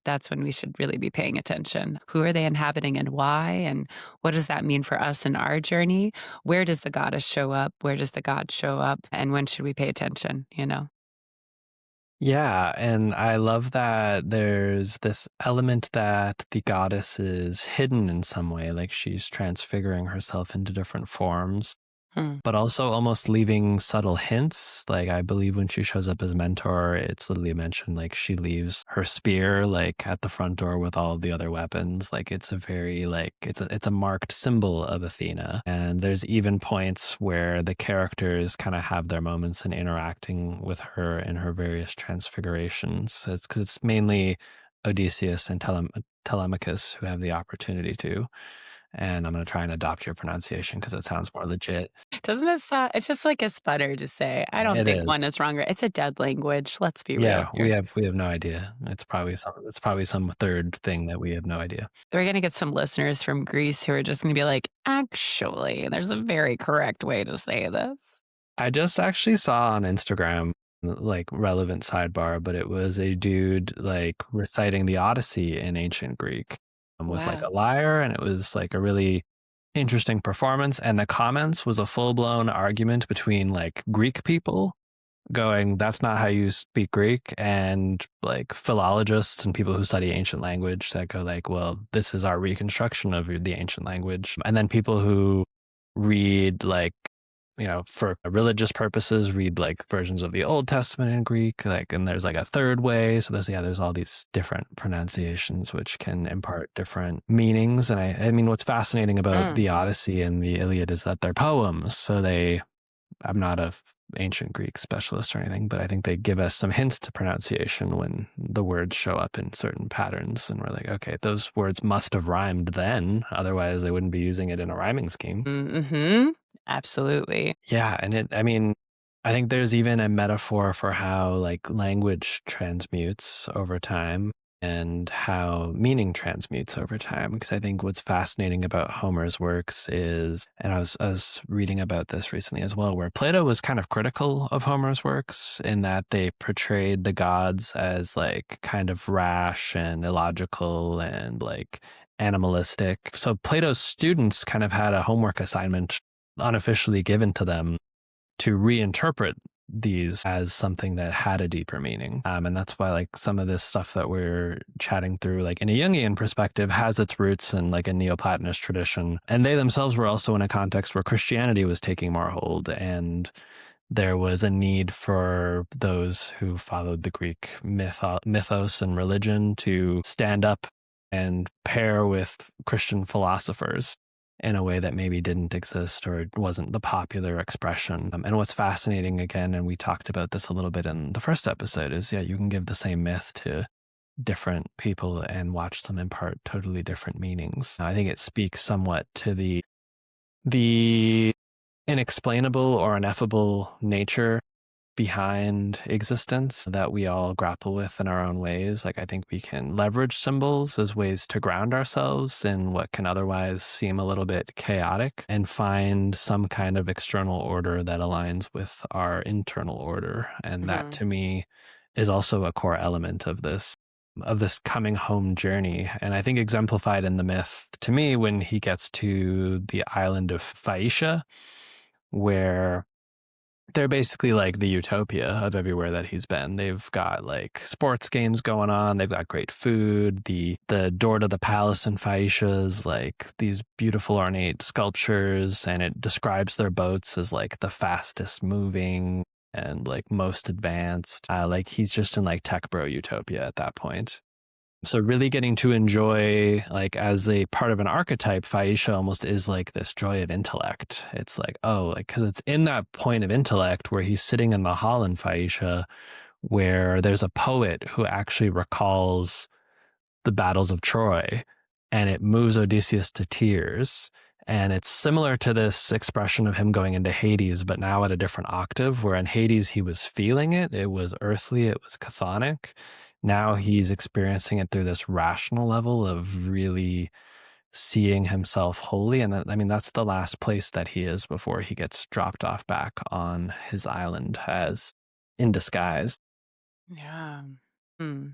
That's when we should really be paying attention. Who are they inhabiting and why? And what does that mean for us in our journey? Where does the goddess show up? Where does the god show up? And when should we pay attention, Yeah, and I love that there's this element that the goddess is hidden in some way, like she's transfiguring herself into different forms, but also almost leaving subtle hints. Like I believe when she shows up as mentor, it's literally mentioned like she leaves her spear like at the front door with all of the other weapons. Like it's a very like it's a marked symbol of Athena. And there's even points where the characters kind of have their moments in interacting with her in her various transfigurations. It's because it's mainly Odysseus and Telemachus who have the opportunity to. And I'm going to try and adopt your pronunciation because it sounds more legit. Doesn't it sound, it's just like a sputter to say. I don't It think one is. is wrong. It's a dead language. Let's be real Yeah, here. we have no idea. It's probably some third thing that we have no idea. We're going to get some listeners from Greece who are just going to be like, actually, there's a very correct way to say this. I just actually saw on Instagram like relevant sidebar, but it was a dude like reciting the Odyssey in ancient Greek with like a Wow. lyre, and it was like a really interesting performance. And the comments was a full blown argument between like Greek people going, that's not how you speak Greek, and like philologists and people who study ancient language that go like, well, this is our reconstruction of the ancient language. And then people who read like, for religious purposes, read like versions of the Old Testament in Greek, like, and there's like a third way. So there's all these different pronunciations which can impart different meanings. And I mean, what's fascinating about the Odyssey and the Iliad is that they're poems. So I'm not a ancient Greek specialist or anything, but I think they give us some hints to pronunciation when the words show up in certain patterns. And we're like, okay, those words must have rhymed then. Otherwise, they wouldn't be using it in a rhyming scheme. Mm-hmm. Absolutely. Yeah. And I think there's even a metaphor for how like language transmutes over time and how meaning transmutes over time. Because I think what's fascinating about Homer's works is, and I was reading about this recently as well, where Plato was kind of critical of Homer's works in that they portrayed the gods as like kind of rash and illogical and like animalistic. So Plato's students kind of had a homework assignment unofficially given to them to reinterpret these as something that had a deeper meaning. And that's why like some of this stuff that we're chatting through, like in a Jungian perspective, has its roots in like a Neoplatonist tradition. And they themselves were also in a context where Christianity was taking more hold, and there was a need for those who followed the Greek mythos and religion to stand up and pair with Christian philosophers in a way that maybe didn't exist or wasn't the popular expression. And what's fascinating, again, and we talked about this a little bit in the first episode, is you can give the same myth to different people and watch them impart totally different meanings. I think it speaks somewhat to the inexplainable or ineffable nature behind existence that we all grapple with in our own ways. Like I think we can leverage symbols as ways to ground ourselves in what can otherwise seem a little bit chaotic and find some kind of external order that aligns with our internal order. And that to me is also a core element of this coming home journey. And I think exemplified in the myth to me when he gets to the island of Phaeacia, where they're basically like the utopia of everywhere that he's been. They've got like sports games going on. They've got great food. The door to the palace in Phaeacia is like these beautiful ornate sculptures, and it describes their boats as like the fastest moving and like most advanced. Like he's just in like tech bro utopia at that point. So really getting to enjoy, like as a part of an archetype, Phaeacia almost is like this joy of intellect. It's like, oh, like, because it's in that point of intellect where he's sitting in the hall in Phaeacia, where there's a poet who actually recalls the battles of Troy, and it moves Odysseus to tears. And it's similar to this expression of him going into Hades, but now at a different octave, where in Hades he was feeling it. It was earthly, it was chthonic. Now he's experiencing it through this rational level of really seeing himself wholly. And that, I mean, that's the last place that he is before he gets dropped off back on his island as in disguise. Yeah. Hmm.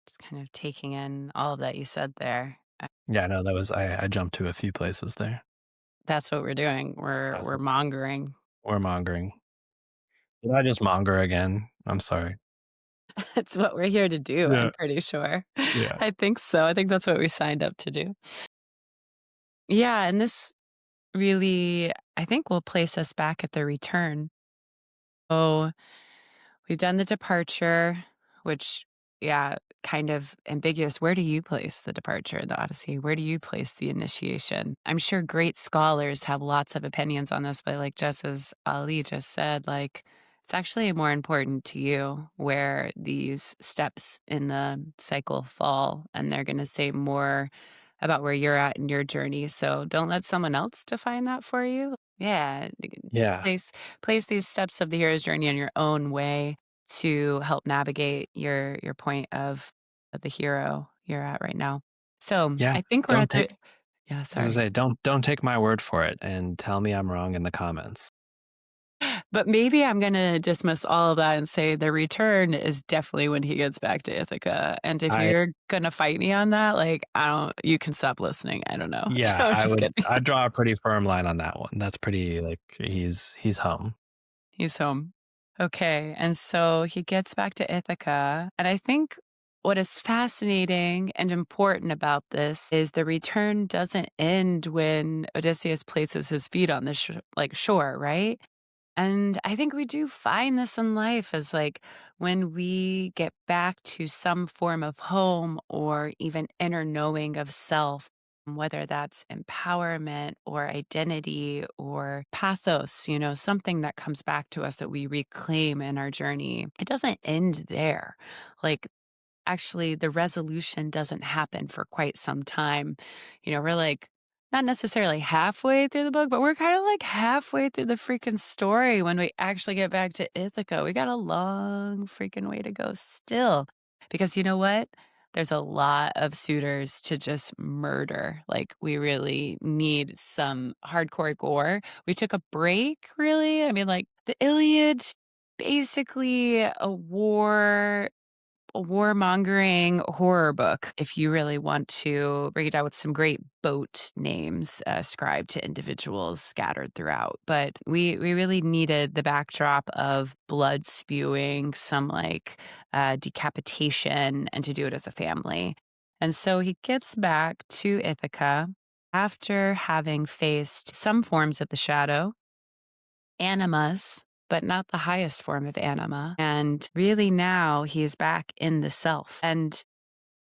Just kind of taking in all of that you said there. Yeah, no, that was, I jumped to a few places there. That's what we're doing. We're Awesome. mongering. Or mongering. Did I just monger again? I'm sorry. It's what we're here to do, Yeah. I'm pretty sure. Yeah. I think so. I think that's what we signed up to do. Yeah, and this really, I think, will place us back at the return. So we've done the departure, which, yeah, kind of ambiguous. Where do you place the departure in the Odyssey? Where do you place the initiation? I'm sure great scholars have lots of opinions on this, but like just as Ali just said, like it's actually more important to you where these steps in the cycle fall, and they're going to say more about where you're at in your journey. So don't let someone else define that for you. Yeah, Yeah. place these steps of the hero's journey in your own way to help navigate your point of the hero you're at right now. So Yeah. I think we're Don't at the take, yeah, as I sorry. say, don't take my word for it and tell me I'm wrong in the comments. But maybe I'm gonna dismiss all of that and say the return is definitely when he gets back to Ithaca. And if I you're gonna fight me on that, like I don't you can stop listening. I don't know. Yeah, No, I'm just kidding. I'd draw a pretty firm line on that one. That's pretty like he's home. He's home. Okay. And so he gets back to Ithaca. And I think what is fascinating and important about this is the return doesn't end when Odysseus places his feet on the shore, right? And I think we do find this in life as like when we get back to some form of home or even inner knowing of self, whether that's empowerment or identity or pathos, something that comes back to us that we reclaim in our journey. It doesn't end there. Like actually the resolution doesn't happen for quite some time. We're like not necessarily halfway through the book, but we're kind of like halfway through the freaking story when we actually get back to Ithaca. We got a long freaking way to go still. Because you know what? There's a lot of suitors to just murder. Like, we really need some hardcore gore. We took a break, really. I mean, like, the Iliad, basically a warmongering horror book, if you really want to break it down with some great boat names ascribed to individuals scattered throughout. But we really needed the backdrop of blood spewing, some like decapitation, and to do it as a family. And so he gets back to Ithaca after having faced some forms of the shadow, animas, but not the highest form of anima. And really now he is back in the self. And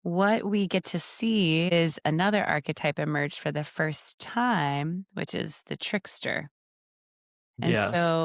what we get to see is another archetype emerge for the first time, which is the trickster. And Yes. so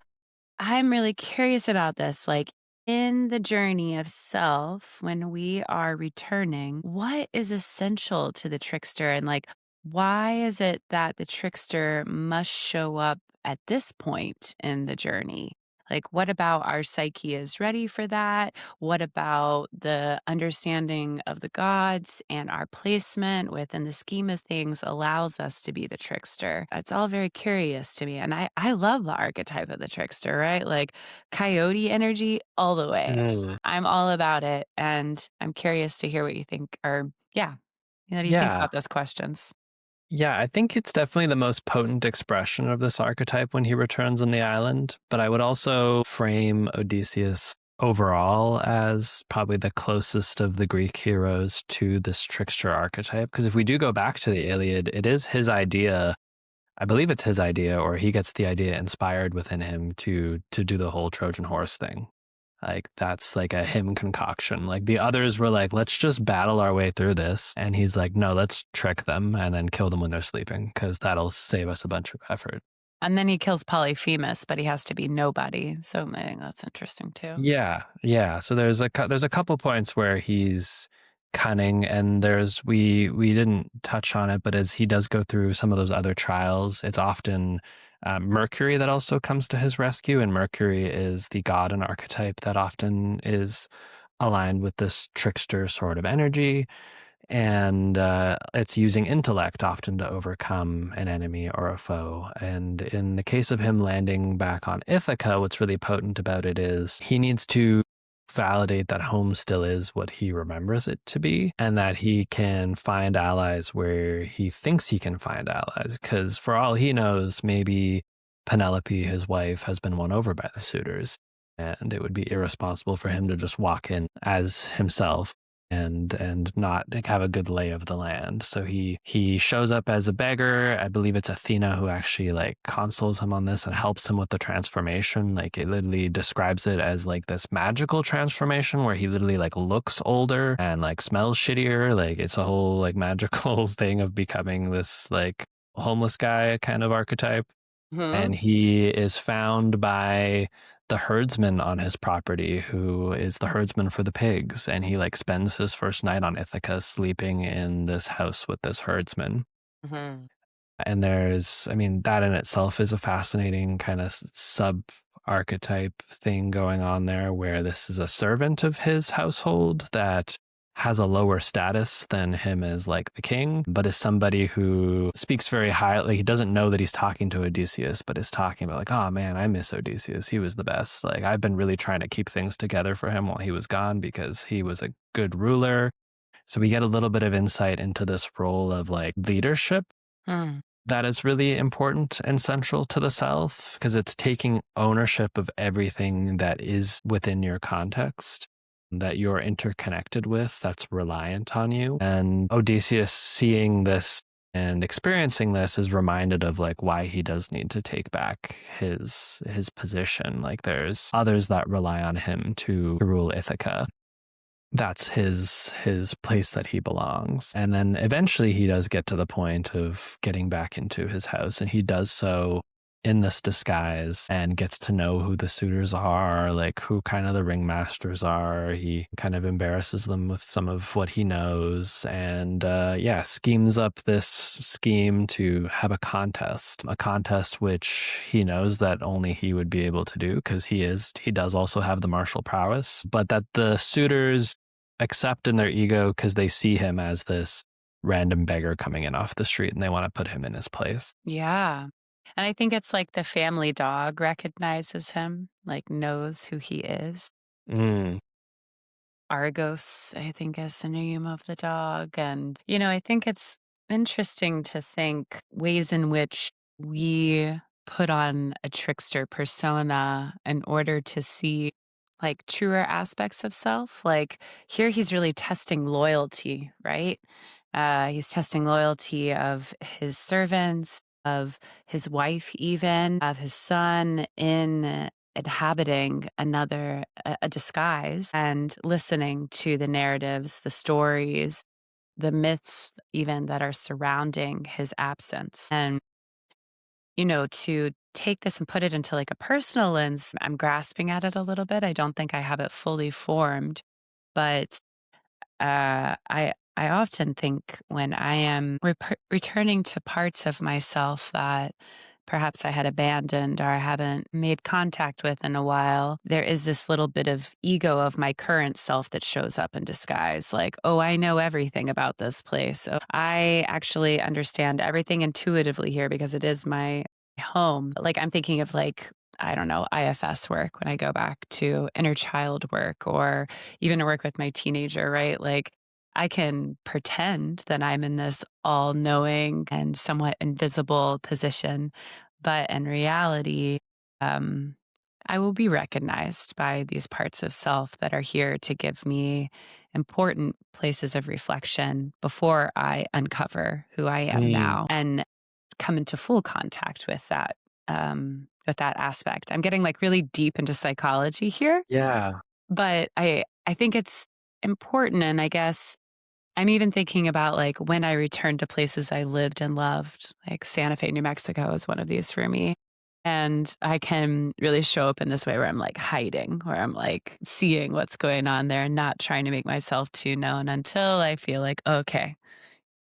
I'm really curious about this. Like, in the journey of self, when we are returning, what is essential to the trickster? And like, why is it that the trickster must show up at this point in the journey? Like, what about our psyche is ready for that? What about the understanding of the gods and our placement within the scheme of things allows us to be the trickster? It's all very curious to me. And I love the archetype of the trickster, right? Like coyote energy all the way. Mm. I'm all about it. And I'm curious to hear what you think, or yeah, what do you think Yeah. about those questions? Yeah, I think it's definitely the most potent expression of this archetype when he returns on the island. But I would also frame Odysseus overall as probably the closest of the Greek heroes to this trickster archetype. Because if we do go back to the Iliad, it is his idea. I believe it's his idea, or he gets the idea inspired within him to do the whole Trojan horse thing. Like that's like a him concoction. Like the others were like, let's just battle our way through this. And he's like, no, let's trick them and then kill them when they're sleeping because that'll save us a bunch of effort. And then he kills Polyphemus, but he has to be nobody. So I think that's interesting too. Yeah, yeah. So there's a couple points where he's cunning, and we didn't touch on it, but as he does go through some of those other trials, it's often Mercury that also comes to his rescue, and Mercury is the god and archetype that often is aligned with this trickster sort of energy. And it's using intellect often to overcome an enemy or a foe. And in the case of him landing back on Ithaca, what's really potent about it is he needs to validate that home still is what he remembers it to be, and that he can find allies where he thinks he can find allies. Because for all he knows, maybe Penelope, his wife, has been won over by the suitors, and it would be irresponsible for him to just walk in as himself and not have a good lay of the land. So he shows up as a beggar. I believe it's Athena who actually like consoles him on this and helps him with the transformation. Like it literally describes it as like this magical transformation where he literally like looks older and like smells shittier. Like it's a whole like magical thing of becoming this like homeless guy kind of archetype. And he is found by the herdsman on his property, who is the herdsman for the pigs. And he like spends his first night on Ithaca sleeping in this house with this herdsman. Mm-hmm. And I mean, that in itself is a fascinating kind of sub archetype thing going on there, where this is a servant of his household that has a lower status than him as like the king, but is somebody who speaks very highly. He doesn't know that he's talking to Odysseus, but is talking about like, oh man, I miss Odysseus. He was the best. Like I've been really trying to keep things together for him while he was gone because he was a good ruler. So we get a little bit of insight into this role of like leadership that is really important and central to the self, because it's taking ownership of everything that is within your context that you're interconnected with, that's reliant on you. And Odysseus, seeing this and experiencing this, is reminded of like why he does need to take back his position. Like there's others that rely on him to rule Ithaca. That's his place that he belongs. And then eventually he does get to the point of getting back into his house, and he does so in this disguise and gets to know who the suitors are, like who kind of the ringmasters are. He kind of embarrasses them with some of what he knows, and schemes up this scheme to have a contest which he knows that only he would be able to do because he does also have the martial prowess, but that the suitors accept in their ego because they see him as this random beggar coming in off the street and they want to put him in his place. Yeah. And I think it's like the family dog recognizes him, like knows who he is. Mm. Argos, I think, is the name of the dog. And, I think it's interesting to think ways in which we put on a trickster persona in order to see like truer aspects of self. Like here, he's really testing loyalty, right? He's testing loyalty of his servants, of his wife, even of his son in inhabiting a disguise and listening to the narratives, the stories, the myths even that are surrounding his absence. And, to take this and put it into like a personal lens, I'm grasping at it a little bit. I don't think I have it fully formed, but I often think when I am returning to parts of myself that perhaps I had abandoned or I haven't made contact with in a while, there is this little bit of ego of my current self that shows up in disguise. Like, oh, I know everything about this place. Oh, I actually understand everything intuitively here because it is my home. Like I'm thinking of like, I don't know, IFS work when I go back to inner child work or even to work with my teenager, right? Like I can pretend that I'm in this all-knowing and somewhat invisible position, but in reality, um, I will be recognized by these parts of self that are here to give me important places of reflection before I uncover who I am Mm, now and come into full contact with that aspect. I'm getting like really deep into psychology here, yeah. but I think it's important, and I guess I'm even thinking about like when I return to places I lived and loved, like Santa Fe, New Mexico is one of these for me. And I can really show up in this way where I'm like hiding, where I'm like seeing what's going on there and not trying to make myself too known until I feel like, okay,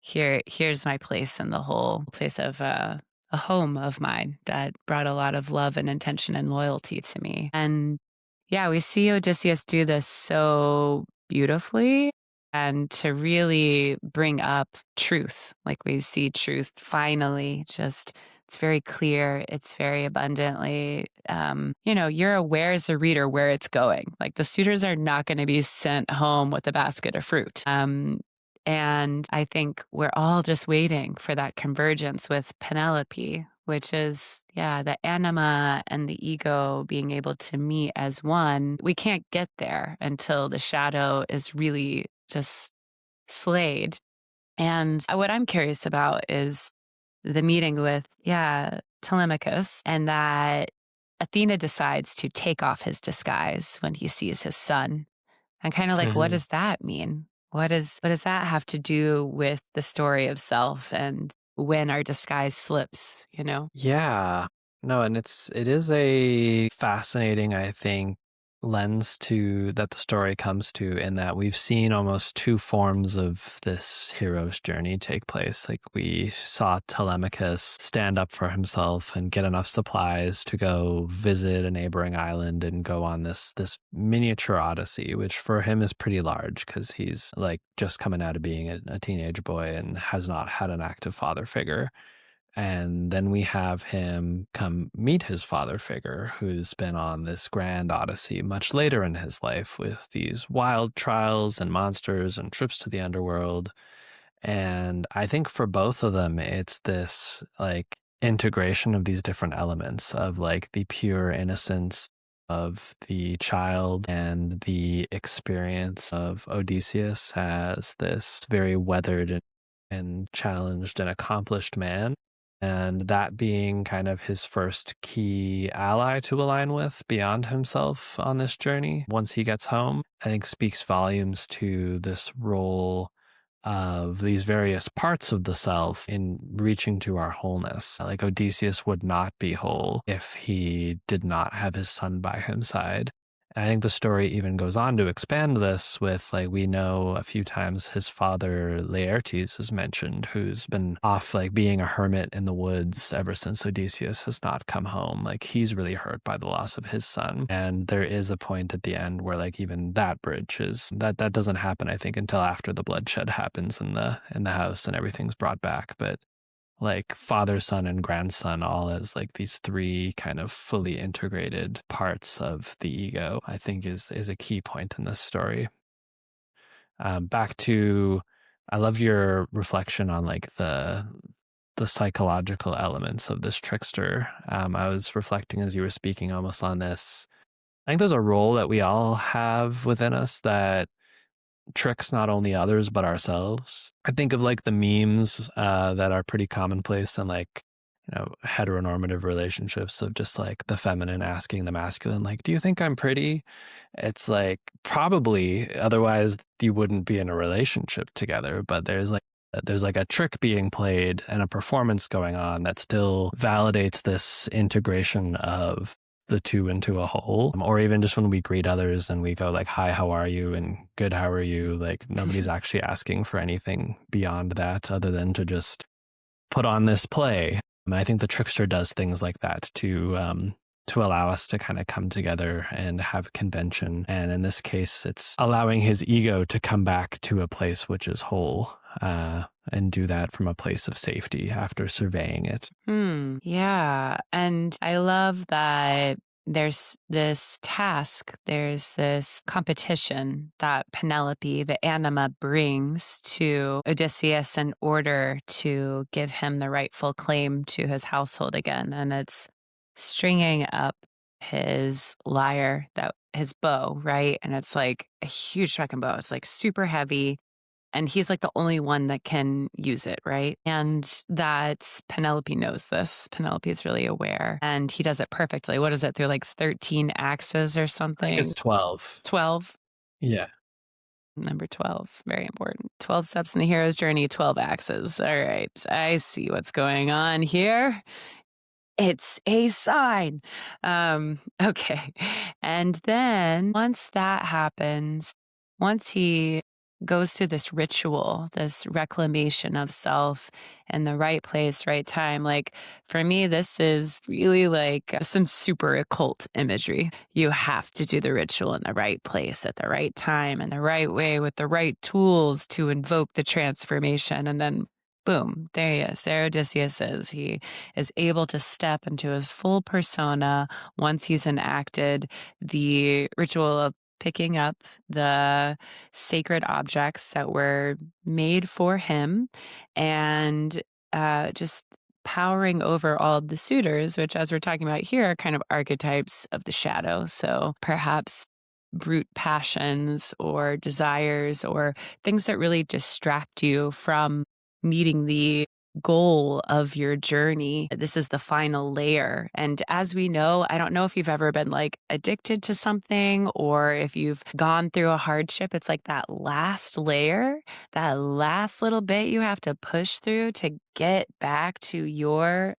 here's my place in the whole place of a home of mine that brought a lot of love and intention and loyalty to me. And yeah, we see Odysseus do this so beautifully and to really bring up truth. Like we see truth finally just it's very clear. It's very abundantly, you're aware as a reader where it's going. Like the suitors are not going to be sent home with a basket of fruit. And I think we're all just waiting for that convergence with Penelope, which is, yeah, the anima and the ego being able to meet as one. We can't get there until the shadow is really just slayed. And what I'm curious about is the meeting with, yeah, Telemachus, and that Athena decides to take off his disguise when he sees his son. And kind of like, what Mhm. does that mean? What does that have to do with the story of self and when our disguise slips, you know? Yeah. No, and it is a fascinating, I think, lens to that the story comes to in that we've seen almost two forms of this hero's journey take place. Like we saw Telemachus stand up for himself and get enough supplies to go visit a neighboring island and go on this miniature Odyssey, which for him is pretty large because he's like just coming out of being a teenage boy and has not had an active father figure. And then we have him come meet his father figure, who's been on this grand odyssey much later in his life with these wild trials and monsters and trips to the underworld. And I think for both of them, it's this like integration of these different elements of like the pure innocence of the child and the experience of Odysseus as this very weathered and challenged and accomplished man, and that being kind of his first key ally to align with beyond himself on this journey once he gets home, I think speaks volumes to this role of these various parts of the self in reaching to our wholeness. Like Odysseus would not be whole if he did not have his son by his side. And I think the story even goes on to expand this with, like, we know a few times his father Laertes is mentioned, who's been off like being a hermit in the woods ever since Odysseus has not come home. Like he's really hurt by the loss of his son. And there is a point at the end where like even that bridge is that doesn't happen, I think, until after the bloodshed happens in the house and everything's brought back. But like father, son, and grandson, all as like these three kind of fully integrated parts of the ego, I think is a key point in this story. Back to, I love your reflection on like the psychological elements of this trickster. I was reflecting as you were speaking almost on this. I think there's a role that we all have within us that tricks not only others but ourselves. I think of like the memes that are pretty commonplace in like, heteronormative relationships of just like the feminine asking the masculine, like, do you think I'm pretty? It's like probably, otherwise you wouldn't be in a relationship together. But there's like a trick being played and a performance going on that still validates this integration of the two into a whole. Or even just when we greet others and we go like, hi, how are you? And good, how are you? Like nobody's actually asking for anything beyond that other than to just put on this play. And I think the trickster does things like that to allow us to kind of come together and have convention. And in this case, it's allowing his ego to come back to a place which is whole, and do that from a place of safety after surveying it. Yeah. And I love that there's this task, there's this competition that Penelope, the Anima, brings to Odysseus in order to give him the rightful claim to his household again. And it's stringing up his lyre, that his bow, right? And it's like a huge fucking bow. It's like super heavy. And he's like the only one that can use it, right? And that Penelope knows this. Penelope is really aware, and he does it perfectly. What is it, through like 13 axes or I something? think it's 12. 12. Yeah. Number 12, very important. 12 steps in the hero's journey, 12 axes. All right, I see what's going on here. It's a sign. Okay. And then once that happens, once he goes through this ritual, this reclamation of self in the right place, right time, like for me, this is really like some super occult imagery. You have to do the ritual in the right place at the right time in the right way with the right tools to invoke the transformation. And then boom, there he is. There Odysseus is. He is able to step into his full persona once he's enacted the ritual of picking up the sacred objects that were made for him and just powering over all of the suitors, which, as we're talking about here, are kind of archetypes of the shadow. So perhaps brute passions or desires or things that really distract you from meeting the goal of your journey. This is the final layer. And as we know, I don't know if you've ever been like addicted to something or if you've gone through a hardship, it's like that last layer, that last little bit you have to push through to get back to your,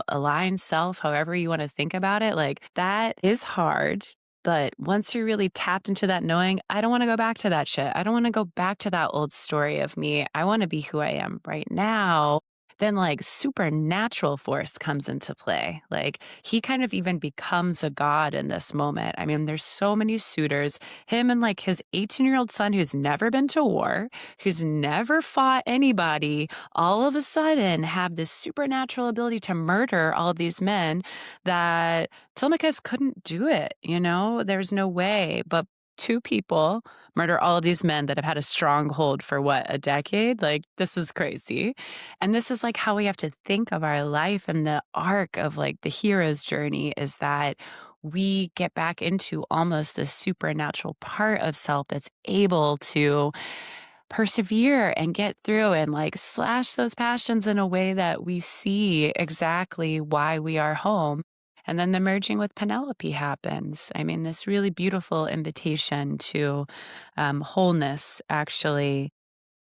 aligned self, however you want to think about it. Like that is hard. But once you're really tapped into that knowing, I don't want to go back to that shit. I don't want to go back to that old story of me. I want to be who I am right now. Then like supernatural force comes into play. Like he kind of even becomes a god in this moment. I mean, there's so many suitors, him and like his 18-year-old son who's never been to war, who's never fought anybody, all of a sudden have this supernatural ability to murder all these men that Telemachus couldn't do it, There's no way. But two people murder all of these men that have had a stronghold for what, a decade? Like, this is crazy. And this is like how we have to think of our life and the arc of like the hero's journey is that we get back into almost this supernatural part of self that's able to persevere and get through and like slash those passions in a way that we see exactly why we are home. And then the merging with Penelope happens. I mean, this really beautiful invitation to wholeness actually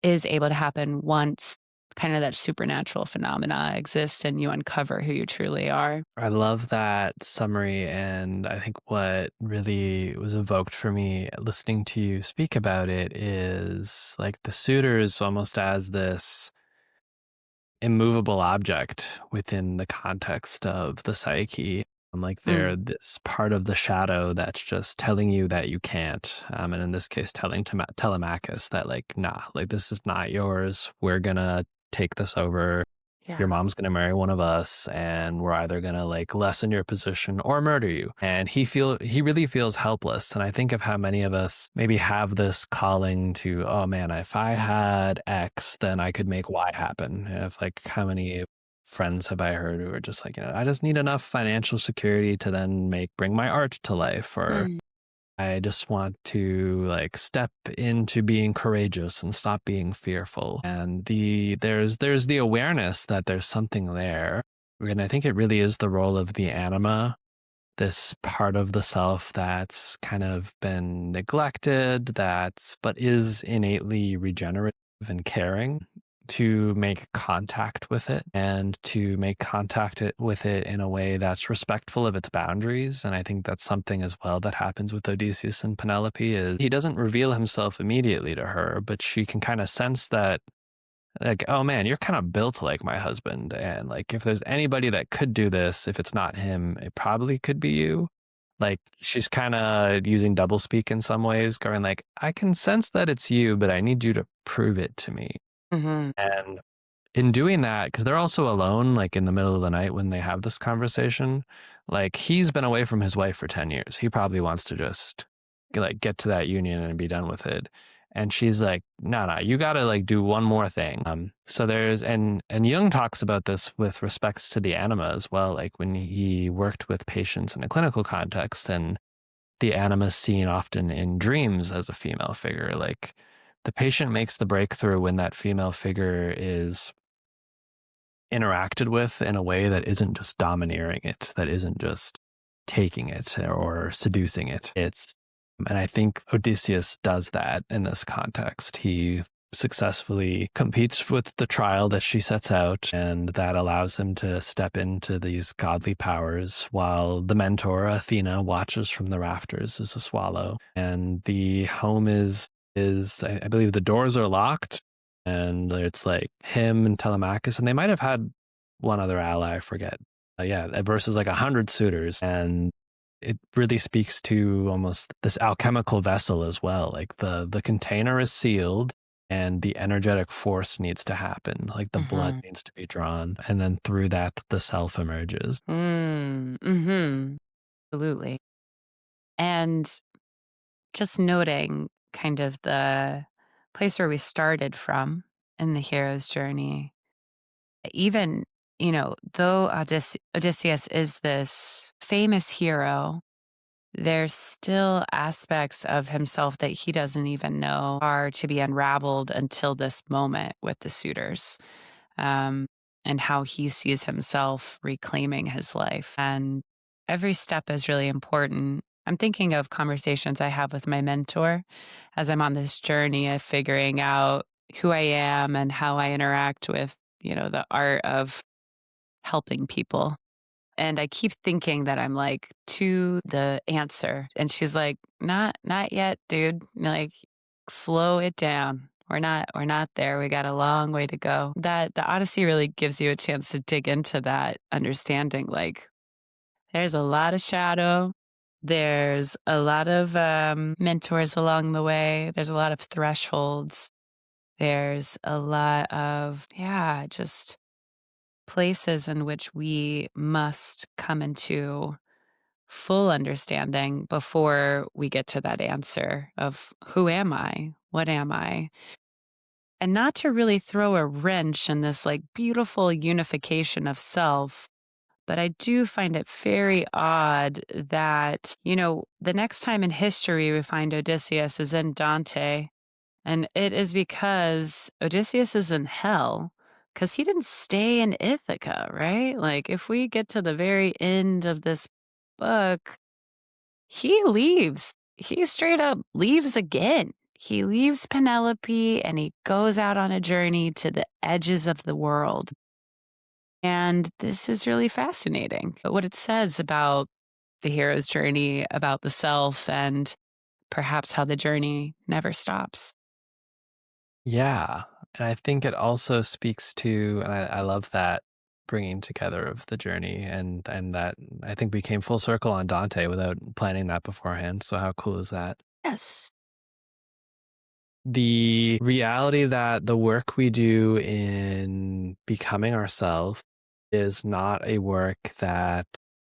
is able to happen once kind of that supernatural phenomena exists and you uncover who you truly are. I love that summary. And I think what really was evoked for me listening to you speak about it is like the suitors almost as this immovable object within the context of the psyche. Like they're this part of the shadow that's just telling you that you can't. And in this case, telling Telemachus that like, nah, like this is not yours. We're gonna take this over. Yeah. Your mom's gonna marry one of us, and we're either gonna like lessen your position or murder you. And he really feels helpless. And I think of how many of us maybe have this calling to, oh man, if I had X, then I could make Y happen. If like how many friends have I heard who are just like, I just need enough financial security to then bring my art to life, or I just want to like step into being courageous and stop being fearful. And there's the awareness that there's something there. And I think it really is the role of the anima, this part of the self that's kind of been neglected, but is innately regenerative and caring, to make contact with it and to make contact with it in a way that's respectful of its boundaries. And I think that's something as well that happens with Odysseus and Penelope is he doesn't reveal himself immediately to her, but she can kind of sense that like, oh man, you're kind of built like my husband. And like, if there's anybody that could do this, if it's not him, it probably could be you. Like she's kind of using doublespeak in some ways, going like, I can sense that it's you, but I need you to prove it to me. Mm-hmm. And in doing that, because they're also alone, like in the middle of the night when they have this conversation, like he's been away from his wife for 10 years. He probably wants to just like get to that union and be done with it. And she's like, no, you got to like do one more thing. So there's, and Jung talks about this with respects to the anima as well. Like when he worked with patients in a clinical context, and the anima is seen often in dreams as a female figure. Like the patient makes the breakthrough when that female figure is interacted with in a way that isn't just domineering it, that isn't just taking it or seducing it. And I think Odysseus does that in this context. He successfully competes with the trial that she sets out, and that allows him to step into these godly powers while the mentor, Athena, watches from the rafters as a swallow. And the home is I believe the doors are locked, and it's like him and Telemachus, and they might have had one other ally, I forget. Versus like 100 suitors. And it really speaks to almost this alchemical vessel as well. Like the container is sealed and the energetic force needs to happen. Like the blood needs to be drawn. And then through that, the self emerges. Absolutely. And just noting kind of the place where we started from in the hero's journey, even, though Odysseus is this famous hero, there's still aspects of himself that he doesn't even know are to be unraveled until this moment with the suitors, and how he sees himself reclaiming his life. And every step is really important. I'm thinking of conversations I have with my mentor as I'm on this journey of figuring out who I am and how I interact with, the art of helping people. And I keep thinking that I'm like to the answer. And she's like, not yet, dude. Like, slow it down. We're not there. We got a long way to go. That the Odyssey really gives you a chance to dig into that understanding. Like, there's a lot of shadow. There's a lot of mentors along the way. There's a lot of thresholds. There's a lot of, just places in which we must come into full understanding before we get to that answer of who am I? What am I? And not to really throw a wrench in this like beautiful unification of self. But I do find it very odd that, the next time in history we find Odysseus is in Dante. And it is because Odysseus is in hell because he didn't stay in Ithaca, right? Like, if we get to the very end of this book, he leaves. He straight up leaves again. He leaves Penelope and he goes out on a journey to the edges of the world. And this is really fascinating. What it says about the hero's journey, about the self, and perhaps how the journey never stops. Yeah. And I think it also speaks to, and I love that bringing together of the journey, and that I think we came full circle on Dante without planning that beforehand. So how cool is that? Yes. The reality that the work we do in becoming ourselves is not a work that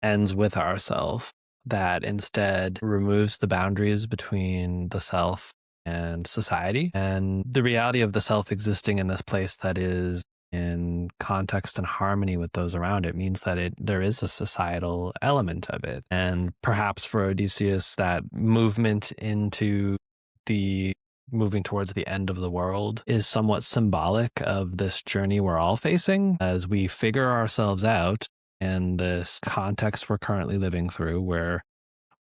ends with ourself, that instead removes the boundaries between the self and society, and the reality of the self existing in this place that is in context and harmony with those around it means that there is a societal element of it. And perhaps for Odysseus, that movement into the moving towards the end of the world is somewhat symbolic of this journey we're all facing as we figure ourselves out in this context we're currently living through, where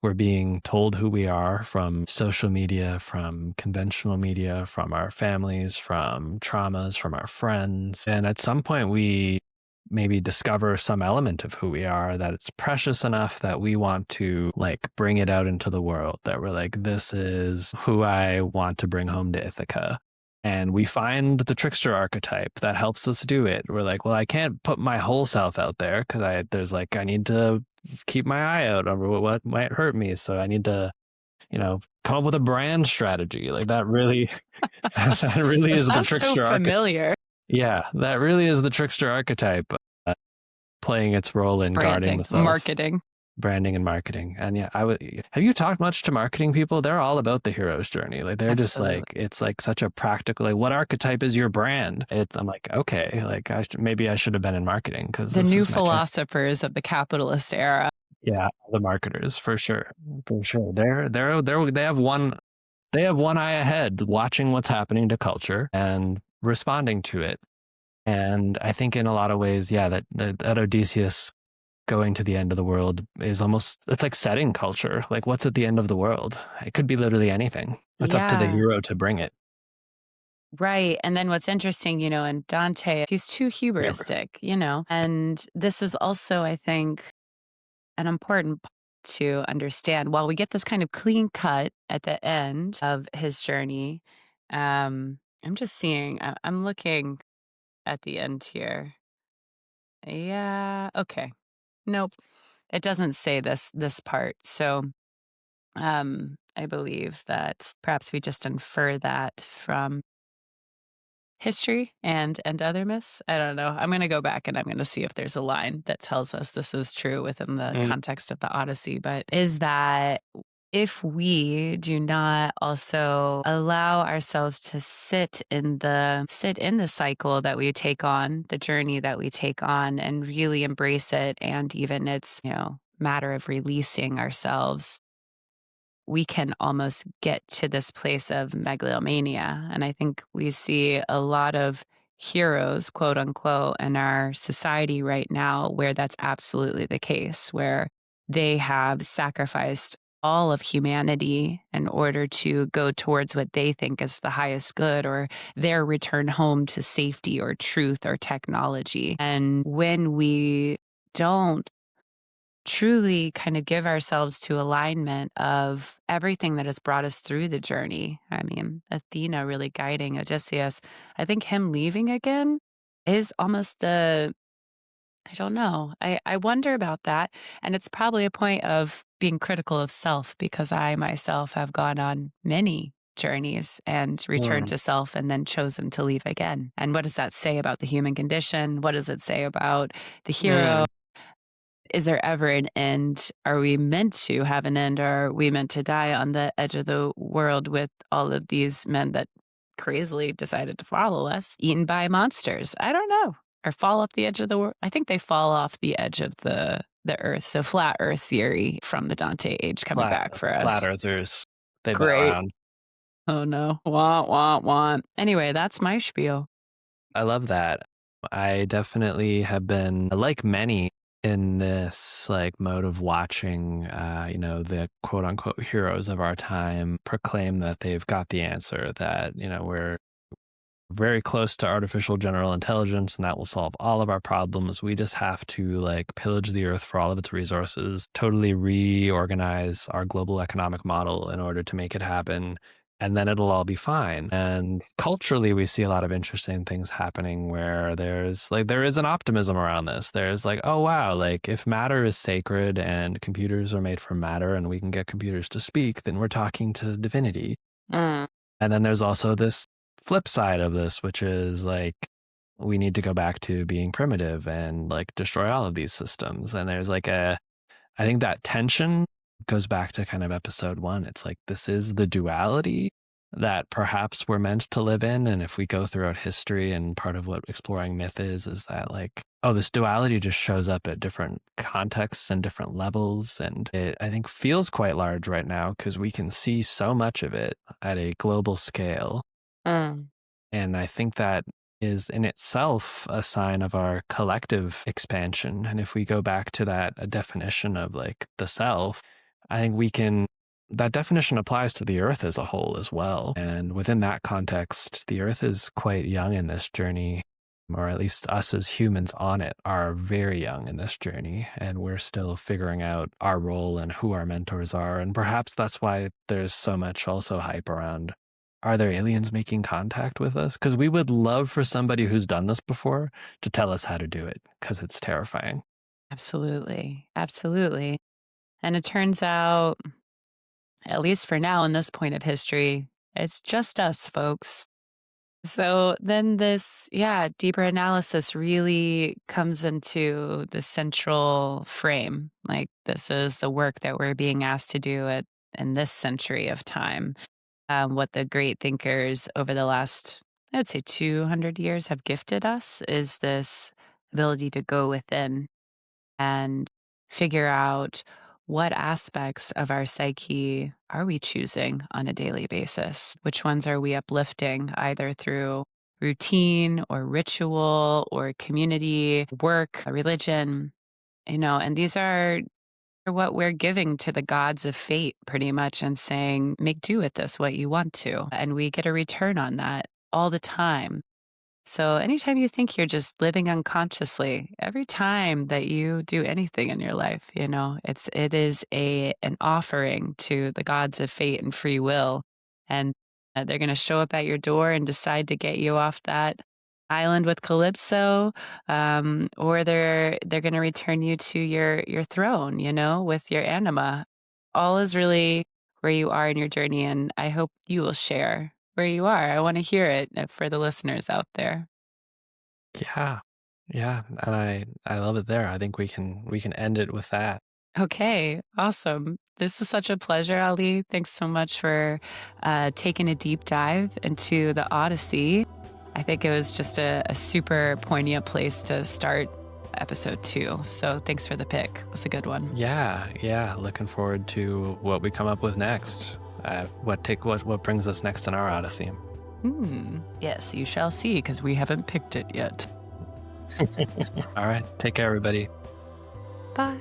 we're being told who we are from social media, from conventional media, from our families, from traumas, from our friends. And at some point we maybe discover some element of who we are that it's precious enough that we want to like bring it out into the world, that we're like, this is who I want to bring home to Ithaca. And we find the trickster archetype that helps us do it. We're like, well, I can't put my whole self out there because I need to keep my eye out over what might hurt me. So I need to, come up with a brand strategy. Like that really, that really is the Sounds trickster so archetype. familiar. Yeah, that really is the trickster archetype, uh, playing its role in guarding Branding, the self. marketing. Branding and marketing. And yeah, have you talked much to marketing people? They're all about the hero's journey. Like they're just Absolutely. like, it's like such a practical, like what archetype is your brand? I'm like, okay, like maybe I should have been in marketing because The this new is my journey. philosophers of the capitalist era. Yeah, the marketers for sure. For sure. They have one eye ahead watching what's happening to culture and responding to it. And I think in a lot of ways, yeah, that Odysseus going to the end of the world is almost, it's like setting culture. Like what's at the end of the world? It could be literally anything. It's up to the Yeah, hero to bring it. right. And then what's interesting, in Dante, he's too Hubris. hubristic, and this is also, I think, an important part to understand. While we get this kind of clean cut at the end of his journey, I'm just seeing, I'm looking at the end here. Yeah, okay. Nope. It doesn't say this part. So I believe that perhaps we just infer that from history and other myths. I don't know. I'm going to go back and I'm going to see if there's a line that tells us this is true within the Mm. context of the Odyssey. But is that if we do not also allow ourselves to sit in the cycle that we take on, the journey that we take on, and really embrace it, and even its matter of releasing ourselves, we can almost get to this place of megalomania. And I think we see a lot of heroes, quote unquote, in our society right now where that's absolutely the case, where they have sacrificed all of humanity in order to go towards what they think is the highest good, or their return home to safety or truth or technology. And when we don't truly kind of give ourselves to alignment of everything that has brought us through the journey. I mean, Athena really guiding Odysseus. I think him leaving again is almost I don't know. I wonder about that. And it's probably a point of being critical of self because I myself have gone on many journeys and returned Mm. to self and then chosen to leave again. And what does that say about the human condition? What does it say about the hero? Mm. Is there ever an end? Are we meant to have an end? Or are we meant to die on the edge of the world with all of these men that crazily decided to follow us, eaten by monsters? I don't know. Or fall off the edge of the world. I think they fall off the edge of the earth. So flat earth theory from the Dante age coming Flat, back for flat us. earthers. They've been Great. around. Oh no. Want, want, want. Anyway, that's my spiel. I love that. I definitely have been like many in this like mode of watching, the quote unquote heroes of our time proclaim that they've got the answer, that, we're very close to artificial general intelligence and that will solve all of our problems. We just have to like pillage the earth for all of its resources, totally reorganize our global economic model in order to make it happen. And then it'll all be fine. And culturally, we see a lot of interesting things happening where there is an optimism around this. There's like, oh, wow, like if matter is sacred and computers are made from matter and we can get computers to speak, then we're talking to divinity. Mm. And then there's also this flip side of this, which is like, we need to go back to being primitive and like destroy all of these systems. And there's like I think that tension goes back to kind of episode one. It's like, this is the duality that perhaps we're meant to live in. And if we go throughout history, and part of what exploring myth is that like, oh, this duality just shows up at different contexts and different levels. And it, I think, feels quite large right now because we can see so much of it at a global scale. Mm. And I think that is in itself a sign of our collective expansion. And if we go back to that a definition of like the self, I think that definition applies to the earth as a whole as well. And within that context, the earth is quite young in this journey, or at least us as humans on it are very young in this journey. And we're still figuring out our role and who our mentors are. And perhaps that's why there's so much also hype around, are there aliens making contact with us? Because we would love for somebody who's done this before to tell us how to do it, because it's terrifying. Absolutely. Absolutely. And it turns out, at least for now in this point of history, it's just us, folks. So then this, deeper analysis really comes into the central frame. Like this is the work that we're being asked to do in this century of time. What the great thinkers over the last, I'd say 200 years have gifted us is this ability to go within and figure out what aspects of our psyche are we choosing on a daily basis? Which ones are we uplifting either through routine or ritual or community, work, religion, and these are what we're giving to the gods of fate pretty much and saying, make do with this what you want to. And we get a return on that all the time. So anytime you think you're just living unconsciously, every time that you do anything in your life, it is an offering to the gods of fate and free will, and they're going to show up at your door and decide to get you off that island with Calypso, or they're going to return you to your throne, with your anima. All is really where you are in your journey, and I hope you will share where you are. I want to hear it for the listeners out there. Yeah. Yeah. And I love it there. I think we can end it with that. Okay, awesome. This is such a pleasure, Ali. Thanks so much for taking a deep dive into the Odyssey. I think it was just a super poignant place to start episode 2. So thanks for the pick. It was a good one. Yeah. Yeah. Looking forward to what we come up with next. What brings us next in our Odyssey. Yes, you shall see, because we haven't picked it yet. All right. Take care, everybody. Bye.